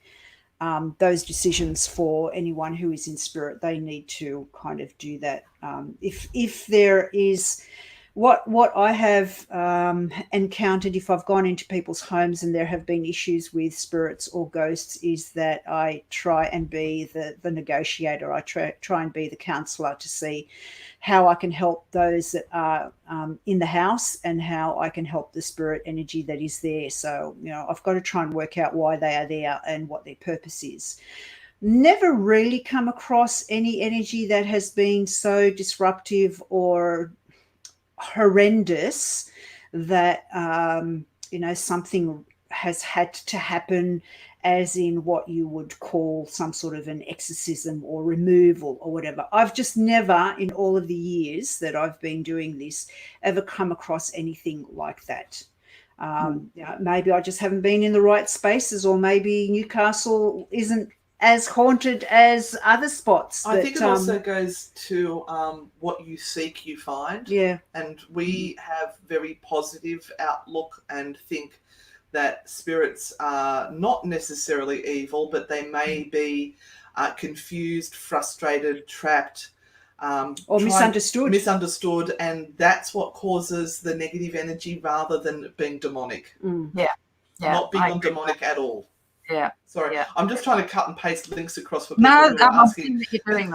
those decisions for anyone who is in spirit. They need to kind of do that. If there is what I have encountered, if I've gone into people's homes and there have been issues with spirits or ghosts, is that I try and be the negotiator. I try and be the counselor to see how I can help those that are in the house and how I can help the spirit energy that is there. So, I've got to try and work out why they are there and what their purpose is. Never really come across any energy that has been so disruptive or horrendous that something has had to happen, as in what you would call some sort of an exorcism or removal or whatever. I've just never, in all of the years that I've been doing this, ever come across anything like that. Maybe I just haven't been in the right spaces, or maybe Newcastle isn't as haunted as other spots. I think it also goes to what you seek, you find. Yeah. And we have very positive outlook and think that spirits are not necessarily evil, but they may be confused, frustrated, trapped, or misunderstood, and that's what causes the negative energy rather than it being demonic. Yeah. Not big on demonic at all. Yeah. Sorry, yeah. I'm just trying to cut and paste links across for people who are asking. seeing that you're doing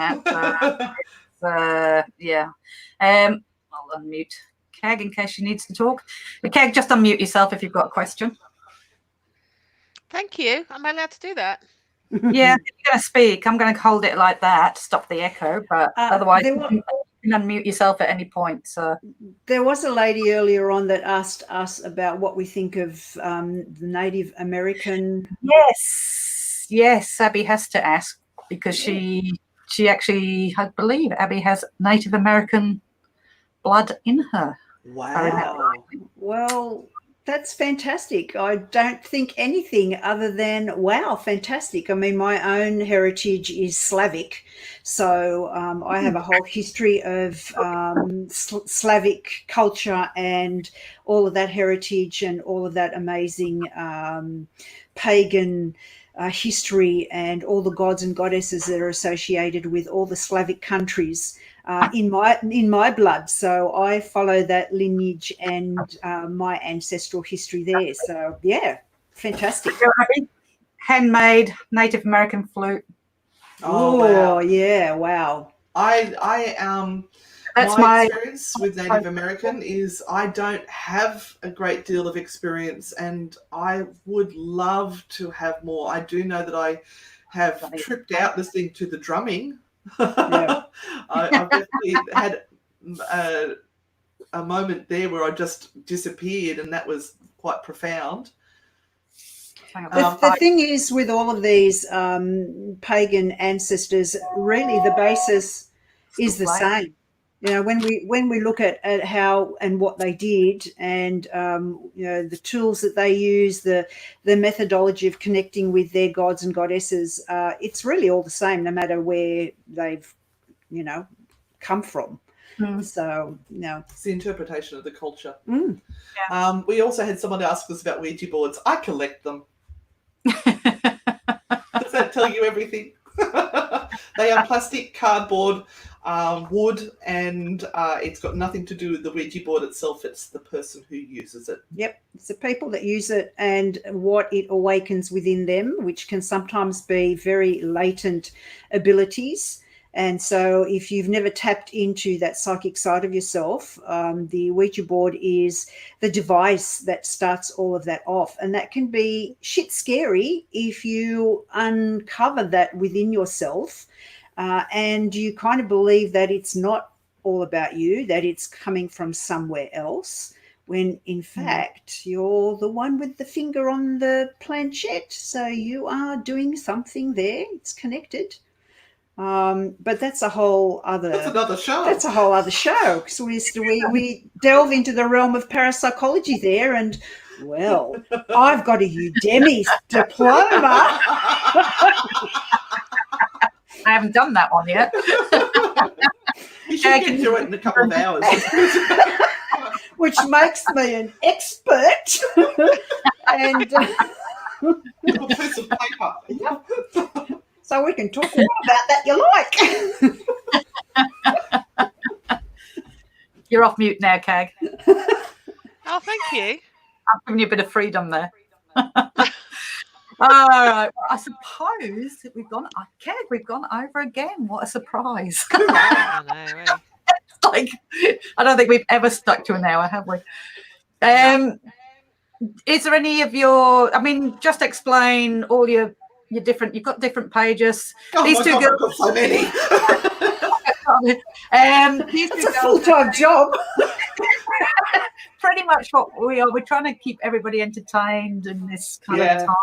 that. Yeah. I'll unmute Keg in case she needs to talk. Keg, just unmute yourself if you've got a question. Thank you. Am I allowed to do that? Yeah, if you're going to speak, I'm going to hold it like that to stop the echo, but otherwise you can unmute yourself at any point. So there was a lady earlier on that asked us about what we think of the Native American. Yes, Abby has to ask because she actually, I believe Abby has Native American blood in her. Wow. Well, that's fantastic. I don't think anything other than, wow, fantastic. I mean, my own heritage is Slavic. So I have a whole history of Slavic culture and all of that heritage and all of that amazing pagan history and all the gods and goddesses that are associated with all the Slavic countries in my blood. So I follow that lineage and my ancestral history there. So yeah, fantastic. Handmade Native American flute. Oh wow. Yeah, wow. That's my experience with Native American is I don't have a great deal of experience, and I would love to have more. I do know that I have tripped out listening to the drumming. Yeah. I've definitely had a moment there where I just disappeared, and that was quite profound. The thing is, with all of these pagan ancestors, really the basis is the same. When we look at how and what they did, and the tools that they use, the methodology of connecting with their gods and goddesses, it's really all the same, no matter where they've come from. So it's the interpretation of the culture. Yeah. We also had someone ask us about Ouija boards. I collect them. that tell you everything? They are plastic, cardboard, wood, and it's got nothing to do with the Ouija board itself. It's the person who uses it. Yep, it's the people that use it and what it awakens within them, which can sometimes be very latent abilities. And so if you've never tapped into that psychic side of yourself, the Ouija board is the device that starts all of that off. And that can be shit scary if you uncover that within yourself and you kind of believe that it's not all about you, that it's coming from somewhere else, when in fact you're the one with the finger on the planchette. So you are doing something there. It's connected. But that's a whole other. That's another show. That's a whole other show. So we delve into the realm of parapsychology there, and well, I've got a Udemy diploma. I haven't done that one yet. You should get through it in a couple of hours. Which makes me an expert. And A piece of paper. so we can talk more about that you like. You're off mute now, Kag. Oh, thank you. I'm giving you a bit of freedom there. All right. Well, I suppose that we've gone over again. What a surprise. I know, eh? Like, I don't think we've ever stuck to an hour, have we? Is there any of your, just explain all your different, you've got different pages. Oh These two girls, I've got so many. these It's two a girls, full-time job. pretty much what we are. We're trying to keep everybody entertained in this kind Yeah. of time.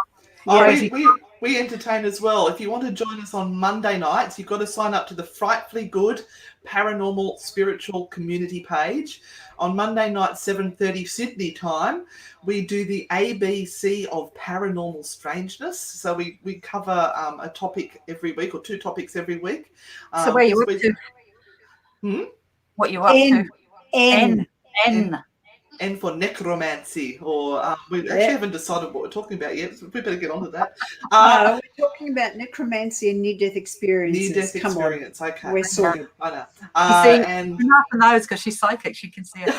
Oh, we entertain as well. If you want to join us on Monday nights, you've got to sign up to the Frightfully Good Paranormal Spiritual Community page. On Monday night, 7:30 Sydney time, we do the ABC of paranormal strangeness. So we cover a topic every week, or two topics every week. So where you up to? What you up to? N. And for necromancy, or we actually haven't decided what we're talking about yet. So we better get on to that. We're talking about necromancy and near-death experiences. Near-death Come experience, okay. We're sorted. I know. And Renata knows because she's psychic. She can see it.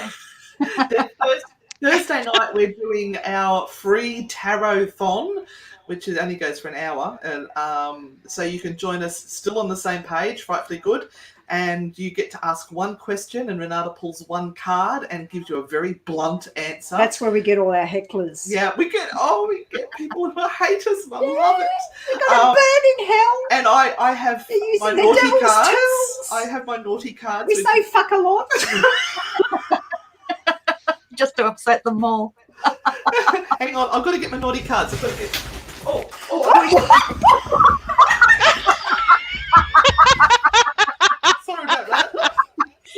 Thursday night, we're doing our free tarot-thon, which only goes for an hour. And so you can join us still on the same page, Frightfully Good. And you get to ask one question, and Renata pulls one card and gives you a very blunt answer. That's where we get all our hecklers. Yeah, we get people who hate us. I love it. We're going to burn in hell. And I have They're using my the naughty devil's cards. tools. I have my naughty cards. We say fuck a lot. Just to upset them all. Hang on, I've got to get my naughty cards. I've got to get. Sorry about that.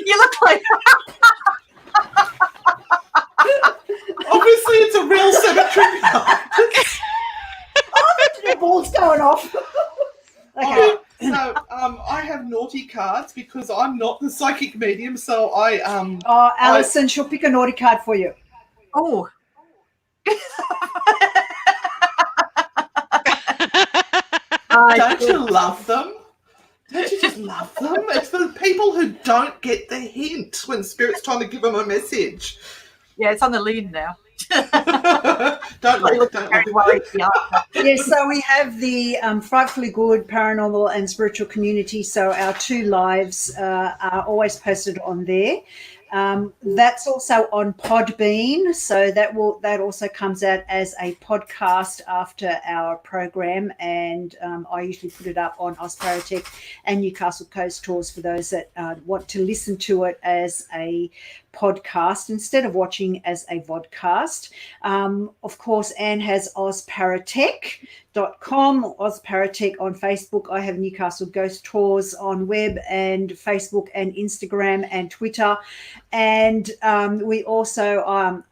You look like Obviously, it's a real cemetery. The ball's going off. Okay. So I have naughty cards because I'm not the psychic medium. So Alison, she'll pick a naughty card for you. oh. Don't you love them? Don't you just love them? It's for the people who don't get the hint when Spirit's trying to give them a message. Yeah, it's on the lead now. Don't look. Very worried. Yeah. Yes, so we have the Frightfully Good Paranormal and Spiritual Community. So our two lives are always posted on there. That's also on Podbean, so that also comes out as a podcast after our program, and I usually put it up on Ozparatech and Newcastle Coast Tours for those that want to listen to it as a podcast instead of watching as a vodcast. Of course, Anne has ozparatech.com, Ozparatech on Facebook. I have Newcastle Ghost Tours on web and Facebook and Instagram and Twitter. And I also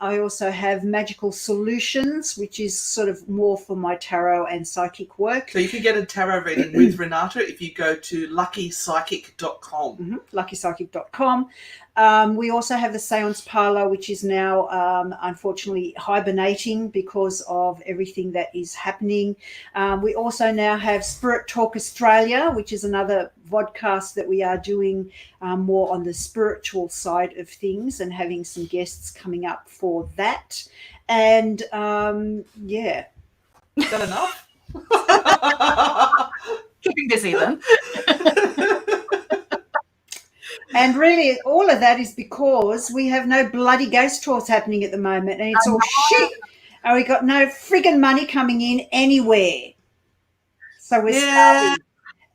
have Magical Solutions, which is sort of more for my tarot and psychic work. So you can get a tarot reading with Renata if you go to luckypsychic.com. Luckypsychic.com. We also have the Seance Parlour, which is now unfortunately hibernating because of everything that is happening. We also now have Spirit Talk Australia, which is another vodcast that we are doing more on the spiritual side of things and having some guests coming up for that. And yeah. Is that enough? Keeping busy then. And really, all of that is because we have no bloody ghost tours happening at the moment, and it's all shit. And we got no friggin' money coming in anywhere. So we're starving.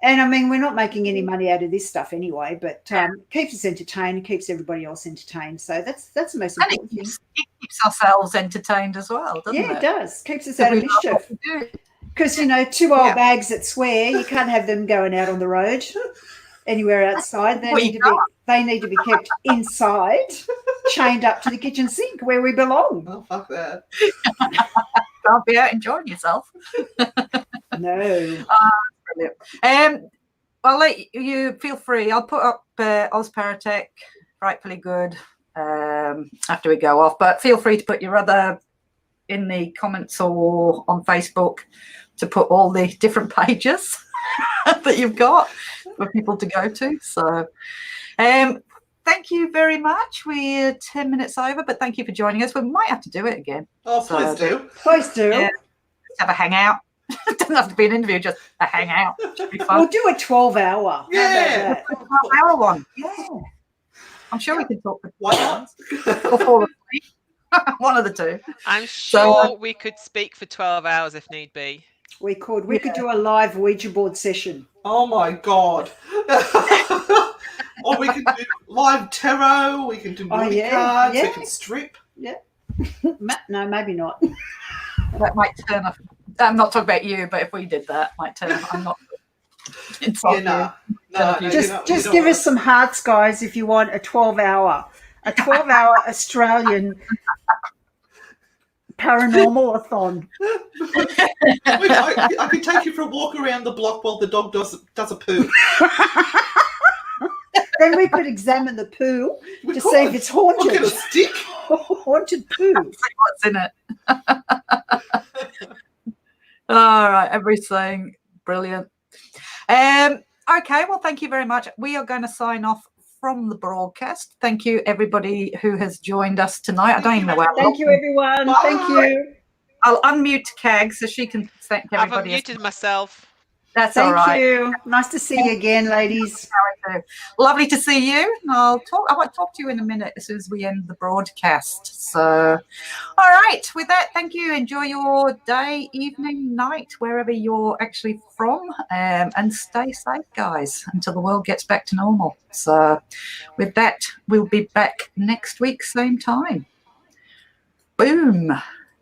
And I mean, we're not making any money out of this stuff anyway, but keeps us entertained and keeps everybody else entertained. So that's the most important thing. It keeps ourselves entertained as well, doesn't it? Yeah, it does. Keeps us out of mischief. Because, you know, two old bags that swear, you can't have them going out on the road anywhere outside. They need to be kept inside, chained up to the kitchen sink where we belong. Oh, fuck that. Can't be out enjoying yourself. No. Brilliant. I'll let you feel free. I'll put up Ozparatech, Frightfully Good after we go off, but feel free to put your other in the comments or on Facebook to put all the different pages that you've got for people to go to. So thank you very much. We're 10 minutes over, but thank you for joining us. We might have to do it again. Oh, please do. Please do. Yeah, let's have a hangout. It doesn't have to be an interview, just a hangout. Should be fun. We'll do a 12-hour. Yeah. 12-hour one. Yeah. I'm sure we can talk for Why not? or 4 or 3. One of the two. I'm sure we could speak for 12 hours if need be. We could. We could do a live Ouija board session. Oh my God. Or we can do live tarot, we can do movie cards, we can strip. Yeah. No, maybe not. That might turn off. I'm not talking about you, but if we did that, might turn off. I'm not. No, just give us some hearts, guys, if you want a 12-hour Australian paranormal-a-thon. I could take you for a walk around the block while the dog does a poo. Then we could examine the poo to see if it's haunted. Look at a stick. Haunted poo. See what's in it. All right, everything brilliant. Okay, well, thank you very much. We are going to sign off from the broadcast. Thank you, everybody who has joined us tonight. I don't even know where. Thank you, everyone. Bye. Thank you. I'll unmute Kag so she can thank everybody. I've unmuted myself. That's all right. Thank you. Nice to see you again, ladies. Lovely to see you. I won't talk to you in a minute as soon as we end the broadcast. So, all right. With that, thank you. Enjoy your day, evening, night, wherever you're actually from, and stay safe, guys, until the world gets back to normal. So, with that, we'll be back next week, same time. Boom.